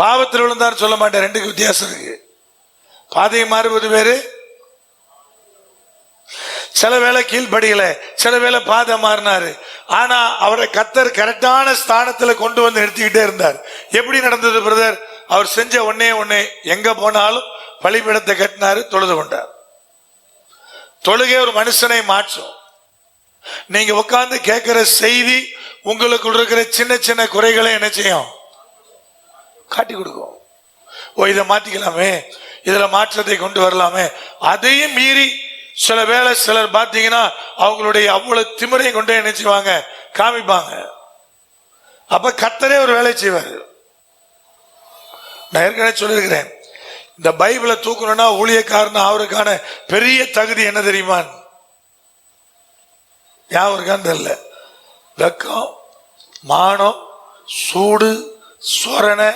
Speaker 1: பாவத்தில் விழுந்தார் சொல்ல மாட்டேன், 2க்கு வித்தியாசம் இருக்கு. பாதையை மாறுவது வேறு. சில வேளை கீழ்படியில, சில வேளை பாதை மாறினாரு. ஆனா அவரை கர்த்தர் கரெக்டான ஸ்தானத்துல கொண்டு வந்து நிறுத்திக்கிட்டே இருந்தார். எப்படி நடந்தது பிரதர்? அவர் செஞ்ச ஒன்னே எங்க போனாலும் பலிபீடத்தை கட்டினாரு, தொழுது கொண்டார். தொழுகை ஒரு மனுஷனை மாற்றும். நீங்க உட்கார்ந்து கேட்கிற செய்தி உங்களுக்கு இருக்கிற சின்ன சின்ன குறைகளை என்ன செய்யும்? காட்டி கொடுக்கும். ஓ, இதை மாத்திக்கலாமே, இதுல மாற்றத்தை கொண்டு வரலாமே. அதையும் மீறி சில வேளை சிலர் பாத்தீங்கன்னா அவங்களுடைய அவ்வளவு திமிரையும் கொண்டு என்ன செய்வாங்க? காமிப்பாங்க. அப்ப கர்த்தரே ஒரு வேலை செய்வார். நான் ஏற்கனவே சொல்லியிருக்கிறேன், இந்த பைபிளை தூக்கணும்னா ஊழியக்காரன் அவருக்கான பெரிய தகுதி என்ன தெரியுமா? யாருக்கான்னு தெரியல. வெக்கம், மானம், சூடு, சொரணை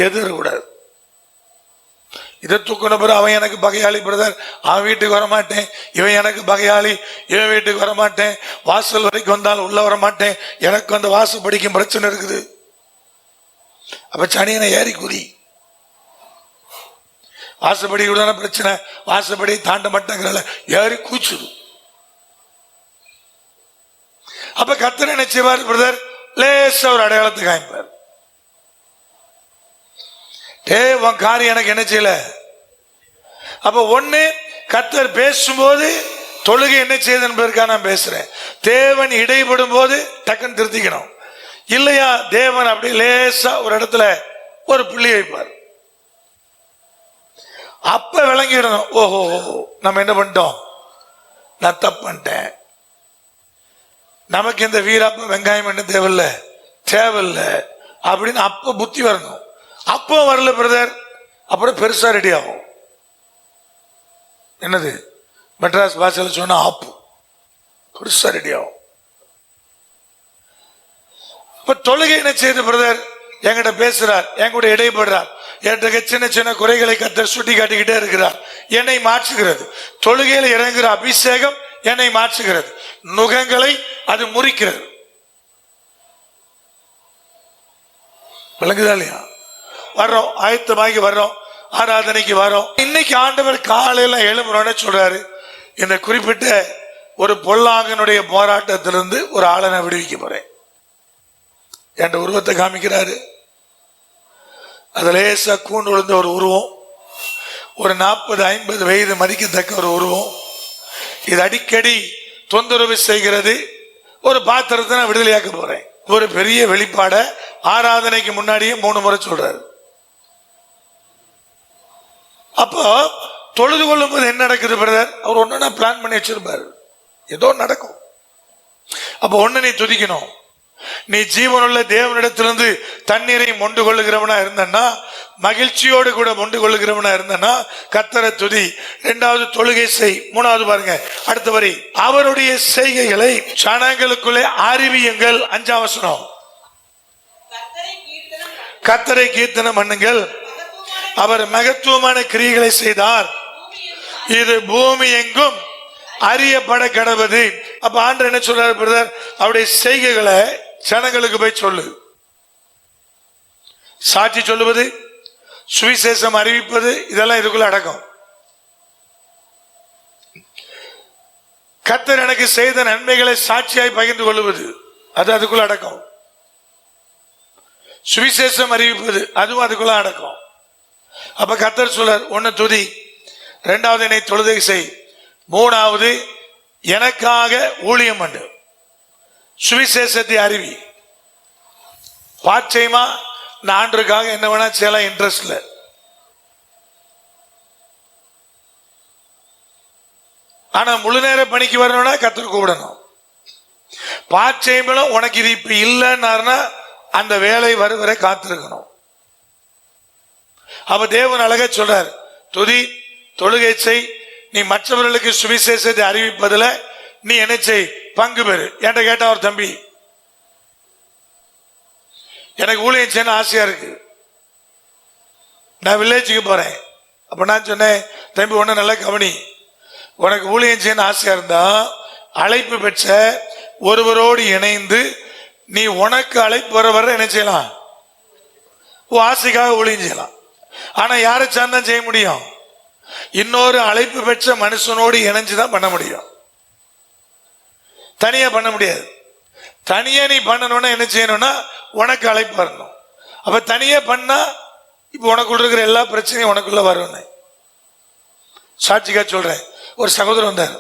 Speaker 1: எதிர் கூடாது. இதை தூக்கணும் பிறகு அவன் எனக்கு பகையாளி பிரதர், அவன் வீட்டுக்கு வரமாட்டேன், இவன் எனக்கு பகையாளி, இவன் வீட்டுக்கு வரமாட்டேன், வாசல் வரைக்கும் வந்தாலும் உள்ள வரமாட்டேன், எனக்கு அந்த வாசல் படிக்கும் பிரச்சனை இருக்குது. அப்ப சனியனை ஏறி குறி. வாசப்படி கூட பிரச்சனை, வாசப்படி தாண்ட மாட்டேங்கிறல ஏறி கூச்சுது. அப்ப கர்த்தர் என்ன செய்வார் பிரதர்? லேசா ஒரு அடையாளத்தை காமிப்பார். உன் காரியம் எனக்கு என்ன செய்யல. அப்ப ஒண்ணு கர்த்தர் பேசும்போது தொழுகை என்ன செய்யுது என்பதற்காக நான் பேசுறேன். தேவன் இடைப்படும் போது டக்குன்னு திருத்திக்கணும். இல்லையா தேவன் அப்படி லேசா ஒரு இடத்துல ஒரு புள்ளி வைப்பார். அப்ப விளங்கிடணும், ஓஹோ நம்ம என்ன பண்ணிட்டோம், நான் தப்பு பண்ணிட்டேன். நமக்கு இந்த வீராப்ப வெங்காயம் என்ன தேவையில்ல அப்படின்னு அப்ப புத்தி வரணும். அப்போ வரல பிரதர், அப்புறம் பெருசா ரெடி ஆகும். என்னது மெட்ராஸ் பாஷையில் சொன்னா ஆப்பு பெருசா ரெடி ஆகும். இப்ப தொழுகை என்ன செய்யுது பிரதர்? என்கிட்ட பேசுறார், என் கூட இடைப்படுறார், என்கிட்ட சின்ன சின்ன குறைகளை கர்த்தர் சுட்டி காட்டிக்கிட்டே இருக்கிறார். என்னை மாற்றுகிறது. தொழுகையில இறங்குற அபிஷேகம் என்னை மாற்றுகிறது. நுகங்களை அது முறிக்கிறது. விளங்குதா இல்லையா? வர்றோம், ஆயத்தமாகி வர்றோம், ஆராதனைக்கு வரோம். இன்னைக்கு ஆண்டவர் காலையில எழும்புறோன்னு சொல்றாரு, இந்த குறிப்பிட்ட ஒரு பொல்லாங்கனுடைய போராட்டத்திலிருந்து ஒரு ஆளை நான் விடுவிக்க போறேன். என்ற உருவத்தை காமிக்கிறாரு. அது லேசா கூண்டு விழுந்த ஒரு உருவம், ஒரு 40-50 வயது மதிக்கத்தக்க ஒரு உருவம். இது அடிக்கடி தொந்தரவு செய்கிறது. ஒரு பாத்திரத்தை நான் விடுதலையாக்க போறேன். ஒரு பெரிய வெளிப்பாட ஆராதனைக்கு முன்னாடியே 3 முறை சொல்றாரு. அப்போ தொழுது கொள்ளும் போது என்ன நடக்குது பிரதர்? அவர் ஒன்னு பிளான் பண்ணி வச்சிருப்பாரு, ஏதோ நடக்கும். அப்ப ஒண்ணு நீ துதிக்கணும். நீ ஜீவனுள்ள தேவனிடத்திலிருந்து தண்ணீரை மொண்டு கொள்ளுகிறவனா இருந்தன்னா, மகிழ்ச்சியோடு கூட மொண்டு கொள்ளுகிறவனா இருந்தன்னா கர்த்தரை துதி. 2வது தொழுகை செய். 3வது பாருங்க அடுத்த வரி, அவருடைய செய்கைகளை ஜனங்களுக்குள்ளே அறிவியுங்கள். 5ஆம் வசனம், கர்த்தரை கீர்த்தனம் பண்ணுங்கள், அவர் மகத்துவமான கிரியைகளை செய்தார், இது பூமி எங்கும் அறியப்பட கடவுது. அப்ப ஆண்டவர் என்ன சொல்றாரு பிரதர்? அவருடைய செய்கைகளை ஜனங்களுக்கு போய் சொல்லு. சாட்சி சொல்லுவது, சுவிசேஷம் அறிவிப்பது, இதெல்லாம் இதுக்குள்ள அடக்கம். கர்த்தர் எனக்கு செய்த நன்மைகளை சாட்சியாய் பகிர்ந்து கொள்வது, அது அதுக்குள்ள அடக்கம். சுவிசேஷம் அறிவிப்பது, அதுவும் அதுக்குள்ள அடக்கம். அப்ப கர்த்தர் சொல்றார், 1 துதி, 2வது என்னை தொழுகை செய், 3வது எனக்காக ஊழியம் பண்ணு, சுவிசேஷத்தை அறிவி. பாச்சயமா நான் ஆண்டருக்காக என்ன வேணா செய்யலாம், இன்ட்ரெஸ்ட்ல. ஆனா முழு நேர பணிக்கு வரணும்னா கர்த்தர் கூப்பிடணும். பாச்சயங்களும் உனக்கு இது இப்ப இல்லைன்னா அந்த வேலை வரை காத்திருக்கணும். அப்ப தேவன் அழகா சொல்றார், துதி, தொழுகை செய், நீ மற்றவர்களுக்கு சுவிசேஷத்தை அறிவிப்பதில் நீ என்ன செய், பங்கு பெறு. என்கிட்ட கேட்ட ஒரு தம்பி, எனக்கு ஊழியம் செய்ய ஆசையா இருக்கு, நான் வில்லேஜுக்கு போறேன். அப்ப நான் சொன்னேன், தம்பி ஒண்ணு நல்லா கவனி, உனக்கு ஊழியம் செய்ய ஆசையா இருந்தா அழைப்பு பெற்ற ஒருவரோடு இணைந்து நீ உனக்கு அழைப்பு வர என்ன செய்யலாம், ஆசைக்காக ஊழியம் செய்யலாம். ஆனா யாரை சார்ந்தான் செய்ய முடியும்? இன்னொரு அழைப்பு பெற்ற மனுஷனோடு இணைஞ்சுதான் பண்ண முடியும். தனியா பண்ண முடியாது. தனியா நீ பண்ணணும்னா என்ன செய்யணும்னா உனக்கு அழைப்பு வரணும். அப்ப தனியா பண்ணா இப்ப உனக்குள்ள இருக்கிற எல்லா பிரச்சனையும் உனக்குள்ள வரும். சாட்சிக்கா சொல்றேன். ஒரு சகோதரர் வந்தார்,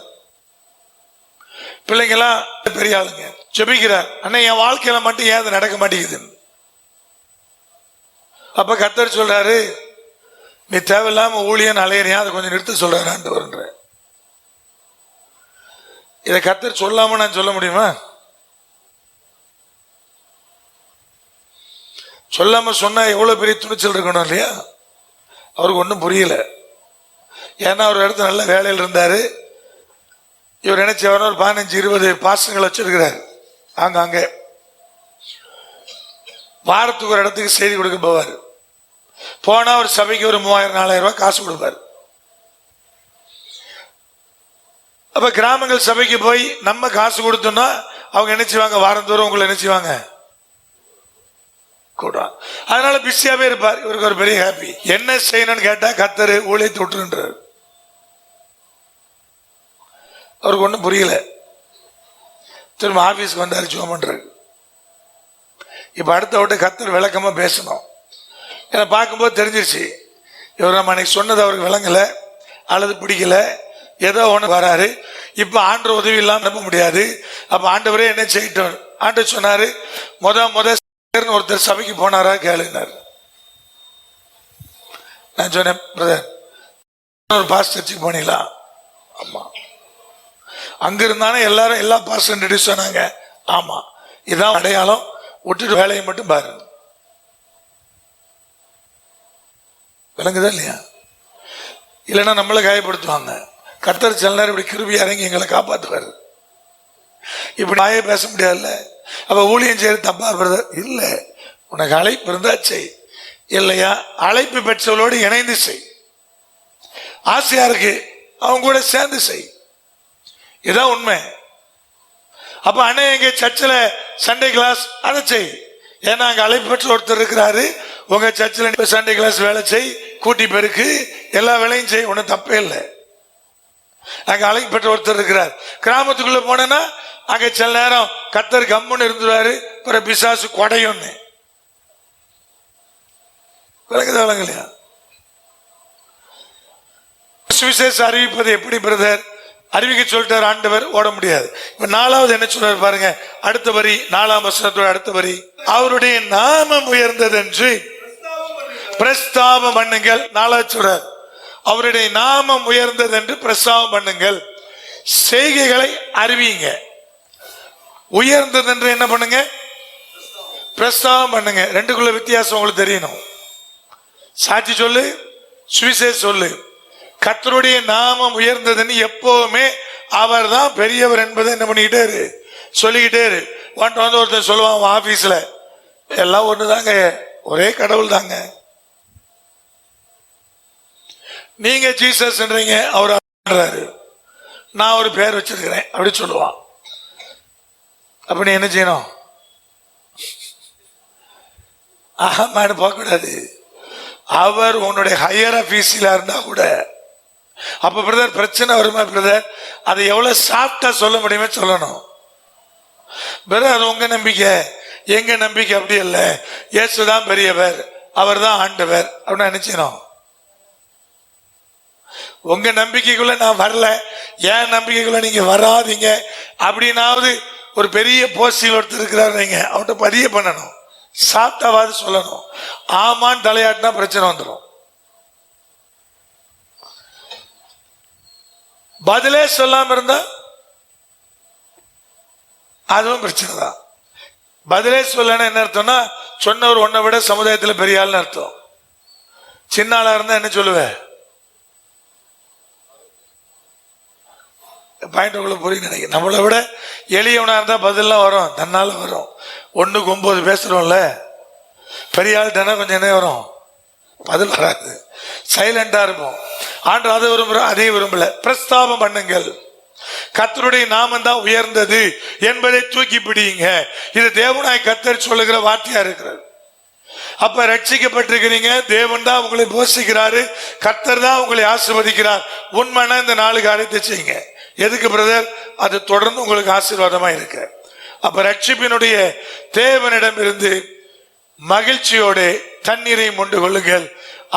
Speaker 1: பிள்ளைங்கெல்லாம் பெரிய ஆளுங்க, ஜெபிக்கிறார், அண்ணா என் வாழ்க்கையில மட்டும் ஏன் அது நடக்க மாட்டேங்குது. அப்ப கர்த்தர் சொல்றாரு, நீ தேவையில்லாம ஊழியன் அலையறியா, அதை கொஞ்சம் நிறுத்த சொல்றாரு. இதை கர்த்தர் சொல்லாம நான் சொல்ல முடியுமா? சொல்லாம சொன்னா எவ்வளவு பெரிய துணிச்சல் இருக்கணும் இல்லையா? அவருக்கு ஒன்றும் புரியல. ஏன்னா ஒரு இடத்துல நல்ல வேலையில் இருந்தாரு. இவர் நினைச்சவன ஒரு 15-20 பாசங்களை வச்சிருக்கிறார். அங்க வாரத்துக்கு ஒரு இடத்துக்கு செய்தி கொடுக்க போவார். போனா ஒரு சபைக்கு ஒரு 3000-4000 ரூபாய் காசு கொடுப்பார். அப்ப கிராமங்கள் சபைக்கு போய் நம்ம காசு கொடுத்தோம்னா அவங்க நினைச்சுவாங்க, வாரந்தோறும் உங்களை நினைச்சுவாங்க கூட. அதனால பிஸியாவே இருப்பார். இவருக்கு ஒரு பெரிய ஹாப்பி. என்ன செய்யணும்னு கேட்டா கர்த்தர் ஊழியத்தை விட்டுருன்றார். அவருக்கு ஒன்றும் புரியல. திரும்ப ஆபீஸ்க்கு வந்தாரு, ஜோம் பண்றாரு. இப்ப அடுத்த விட்டு கர்த்தர் விளக்கமா பேசணும். ஏன்னா பார்க்கும்போது தெரிஞ்சிருச்சு, இவர் நம்ம அன்னைக்கு சொன்னது அவருக்கு விளங்கல அல்லது பிடிக்கல, ஏதோ ஒண்ணு வராரு. இப்ப ஆண்டவர் உதவி இல்லாம நம்ப முடியாது. அப்ப ஆண்டவரே என்ன செய்யட்டும். ஆண்டவர் சொன்னாரு, முத ஒருத்தர் சபைக்கு போனாரா கேளுனார். நான் சொன்னேன், பிரதர் ஒரு பாஸ்டர்ச்சுக்கு போனீங்களா? ஆமா. அங்க இருந்தானே எல்லாரும் எல்லா பாஸ்டர் சொன்னாங்க. ஆமா, இதான் அடையாளம், விட்டுட்டு வேலையை மட்டும் பாரு. விளங்குதா இல்லையா? இல்லைன்னா நம்மளை காயப்படுத்துவாங்க. கர்த்தர் சில நேரம் இப்படி கிருபி இறங்கி எங்களை காப்பாற்றுவாரு. இப்படி நாயே பேச முடியாதுல்ல. அப்ப ஊழியம் செய்யறது தப்பா பிரதர்? இல்ல, உனக்கு அழைப்பு இருந்தா செய், இல்லையா அழைப்பு பெற்றவளோடு இணைந்து செய். ஆசையா இருக்கு அவங்க கூட சேர்ந்து செய், இதான் உண்மை. அப்ப அண்ணன் எங்க சர்ச்சில் சண்டே கிளாஸ் அதை செய். ஏன்னா அங்க அழைப்பு பெற்ற ஒருத்தர் இருக்கிறாரு. உங்க சர்ச்சில் சண்டே கிளாஸ் வேலை செய், கூட்டி பெருக்கு, எல்லா வேலையும் செய், ஒன்னும் தப்பே இல்லை. அங்க அழைப்பு பெற்ற ஒருத்தர் இருக்கிறார். கிராமத்துக்குள்ள போனா அங்க சில நேரம் கர்த்தர் கம்முன்னு இருந்துருவாரு, பிறகு பிசாசு கொடையும்னு. விளங்கலையா? சுவிசேஷ அறிவிப்பது எப்படி பிரதர்? அறிவிக்க சொல்லிட்டார் ஆண்டவர், ஓட முடியாது. இப்ப 4வது என்ன சொல்றாரு பாருங்க, அடுத்த வரி, 4ஆம் வசனத்தோட அடுத்த வரி, அவருடைய நாமம் உயர்ந்தது என்று பிரஸ்தாபம் பண்ணுங்கள். 4வது சொல்றார், அவருடைய நாமம் உயர்ந்தது என்று பிரஸ்தாபம் பண்ணுங்கள், செய்கைகளை அறிவிங்க. உயர்ந்தது என்று என்ன பண்ணுங்க? பிரஸ்தாபம் பண்ணுங்க. ரெண்டுக்குள்ள வித்தியாசம் உங்களுக்கு தெரியணும். சாட்சி சொல்லு, சுவிசேஷ சொல்லு. கர்த்தருடைய நாமம் உயர்ந்ததுன்னு எப்பவுமே அவர் தான் பெரியவர் என்பதை என்ன பண்ணிக்கிட்டே இரு, சொல்லிக்கிட்டே இரு. வந்து ஒருத்தர் சொல்லுவான் ஆபீஸ்ல, எல்லாம் ஒண்ணுதாங்க, ஒரே கடவுள் தாங்க, நீங்க ஜீசஸ்ன்றீங்க, அவர் நான் ஒரு பேர் வச்சிருக்கிறேன் அப்படி சொல்லுவான். அப்ப நீ என்ன செய்யணும்? ஆமான்னு போக கூடாது. அவர் உன்னுடைய ஹையர் ஆபீஸ்ல இருந்தா கூட. அப்ப பிரதர் பிரச்சனை வருமா பிரதர்? அதை எவ்வளவு சாஃப்டா சொல்ல முடியுமே சொல்லணும். பிரதர் அது உங்க நம்பிக்கை, எங்க நம்பிக்கை அப்படி இல்ல, இயேசுதான் பெரியவர், அவர் தான் ஆண்டவர் அப்படின்னு நினைச்சணும். உங்க நம்பிக்கைக்குள்ள நான் வரல, என் நம்பிக்கைக்குள்ள நீங்க வராதீங்க அப்படின்னாவது ஒரு பெரிய போஸ்டில் ஒருத்தர் இருக்கிறார், நீங்க அவர்கிட்ட பதிய பண்ணணும், சாப்பிட்டாவது சொல்லணும். ஆமான்னு தலையாட்டினா பிரச்சனை வந்துடும். பதிலே சொல்லாம இருந்தா அதுவும் பிரச்சனை தான். பதிலே சொல்லணும் என்ன அர்த்தம்னா, சொன்னவர் ஒன்னை விட சமுதாயத்தில் பெரிய ஆள்னு அர்த்தம். சின்ன ஆளா இருந்தா என்ன சொல்லுவேன்? பாயிண்ட் உங்களுக்கு புரியும் நினைக்கிறேன். நம்மளை விட எளியவனா இருந்தா பதிலாம் வரும், தன்னால வரும். 1க்கு 9 பேசுறோம்ல, பெரிய ஆள் தானே கொஞ்சம் என்ன வரும், பதில் வராது, சைலண்டா இருப்போம். ஆண்டு அதை விரும்புற, அதே விரும்பல. பிரஸ்தாபம் பண்ணுங்கள், கர்த்தருடைய நாமம் தான் உயர்ந்தது என்பதை தூக்கி பிடிங்க. இது தேவனாய் கர்த்தர் சொல்லுகிற வார்த்தையா இருக்கிறது. அப்ப ரட்சிக்கப்பட்டிருக்கிறீங்க, தேவன் தான் உங்களை போஷிக்கிறாரு, கர்த்தர் தான் உங்களை ஆசீர்வதிக்கிறார். உண்மைனா இந்த 4 காரியத்தை செய்யுங்க. எதுக்கு பிரதர்? அது தொடர்ந்து உங்களுக்கு ஆசீர்வாதமா இருக்கு. அப்ப ரட்சிப்பினுடைய தேவனிடம் இருந்து மகிழ்ச்சியோட தண்ணீரை மொண்டு கொள்ளுங்கள்.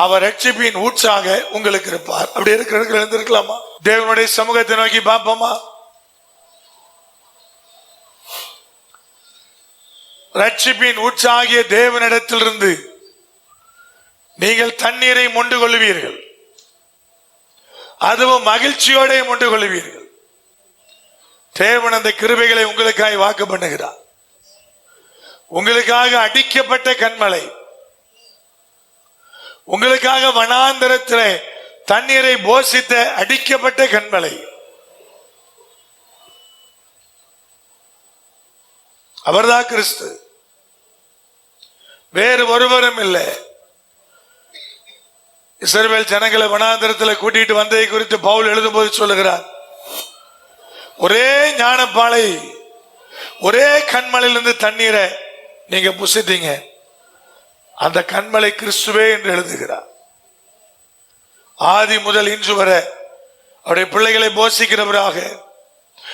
Speaker 1: அவர் ரட்சிப்பின் ஊற்றாக உங்களுக்கு இருப்பார். அப்படி இருக்கிற இருந்திருக்கலாமா? தேவனுடைய சமூகத்தை நோக்கி பார்ப்போமா? ரட்சிப்பின் ஊற்றாகிய தேவனிடத்திலிருந்து நீங்கள் தண்ணீரை மொண்டு கொள்ளுவீர்கள். அதுவும் மகிழ்ச்சியோட மொண்டு கொள்ளுவீர்கள். தேவன் அந்த கிருபைகளை உங்களுக்காக வாக்கு பண்ணுகிறார். உங்களுக்காக அடிக்கப்பட்ட கன்மலை, உங்களுக்காக வனாந்தரத்திலே தண்ணீரை போஷித்த அடிக்கப்பட்ட கன்மலை, அவர்தான் கிறிஸ்து, வேறு ஒருவரும் இல்லை. இஸ்ரவேல் ஜனங்களை வனாந்தரத்தில் கூட்டிட்டு வந்ததை குறித்து பவுல் எழுதும்போது சொல்லுகிறார், ஒரே ஞானப்பாலை, ஒரே கண்மலையிலிருந்து தண்ணீரை நீங்க புசித்தீங்க, அந்த கண்மலை கிறிஸ்துவே என்று எழுதுகிறார். ஆதி முதல் இன்று வரை அவருடைய பிள்ளைகளை போஷிக்கிறவராக,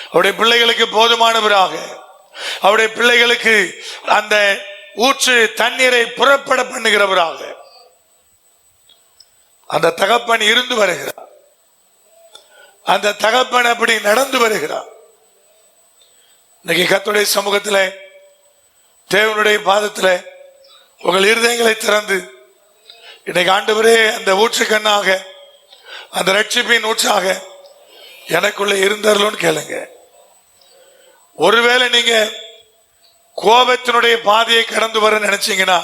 Speaker 1: அவருடைய பிள்ளைகளுக்கு போதுமானவராக, அவருடைய பிள்ளைகளுக்கு அந்த ஊற்று தண்ணீரை புறப்பட பண்ணுகிறவராக அந்த தகப்பன் இருந்து வருகிறார். அந்த தகப்பன் அப்படி நடந்து வருகிறார். இன்னைக்கு கர்த்தருடைய சமூகத்தில், தேவனுடைய பாதத்தில் உங்கள் இருதயங்களை திறந்து இன்னைக்கு ஆண்டவரே அந்த ஊற்று கண்ணாக, அந்த ரட்சிப்பின் ஊற்றாக எனக்குள்ள இருந்தருளும் கேளுங்க. ஒருவேளை நீங்க கோபத்தினுடைய பாதையை கடந்து வர நினைச்சீங்கன்னா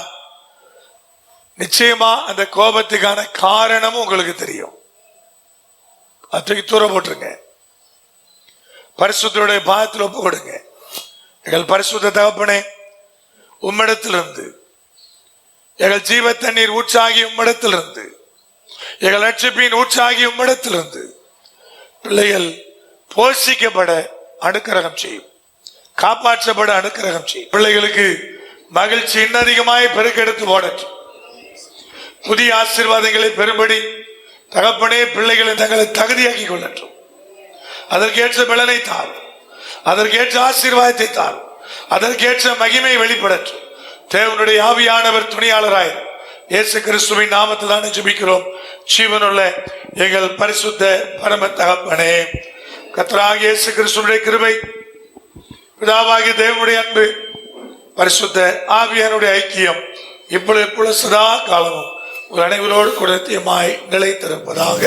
Speaker 1: நிச்சயமா அந்த கோபத்துக்கான காரணமும் உங்களுக்கு தெரியும். அதுக்கு தூர போட்டுருங்க. பரிசுத்தருடைய பாதத்தில் ஒப்பு கொடுங்க. எங்கள் பரிசுத்த தகப்பனே, உம்மிடத்திலிருந்து எங்கள் ஜீவ தண்ணீர் ஊற்றாகி உம்மிடத்திலிருந்து, எங்கள் ரட்சிப்பின் ஊற்றாகி உம்மிடத்திலிருந்து பிள்ளைகள் போஷிக்கப்பட அனுக்கிரகம் செய்யும், காப்பாற்றப்பட அனுக்கிரகம் செய்யும். பிள்ளைகளுக்கு மகிழ்ச்சி இன்னும் அதிகமாய் பெருக்கெடுத்து ஓடட்டும். புதிய ஆசீர்வாதங்களை பெறும்படி தகப்பனே பிள்ளைகளை தங்களை தகுதியாக்கி கொள்ளட்டும். அதற்கேற்ற பலனை தாரும், அதற்கேற்ற ஆசீர்வாதத்தை தாரும், அதற்கேற்ற மகிமை வெளிப்படட்டும். தேவனுடைய ஆவியானவர் துணையாளராய் இயேசு கிறிஸ்துவின் நாமத்தில் தான் ஜெபிக்கிறோம். ஜீவனுள்ள எங்கள் பரிசுத்த பரம தகப்பனே, கர்த்தராகிய இயேசு கிறிஸ்துவினுடைய கிருபை, பிதாவாகிய தேவனுடைய அன்பு, பரிசுத்த ஆவியானுடைய ஐக்கியம் இப்பொழுது சதா காலமும் அனைவரோடு கூட நிலைத்திருப்பதாக.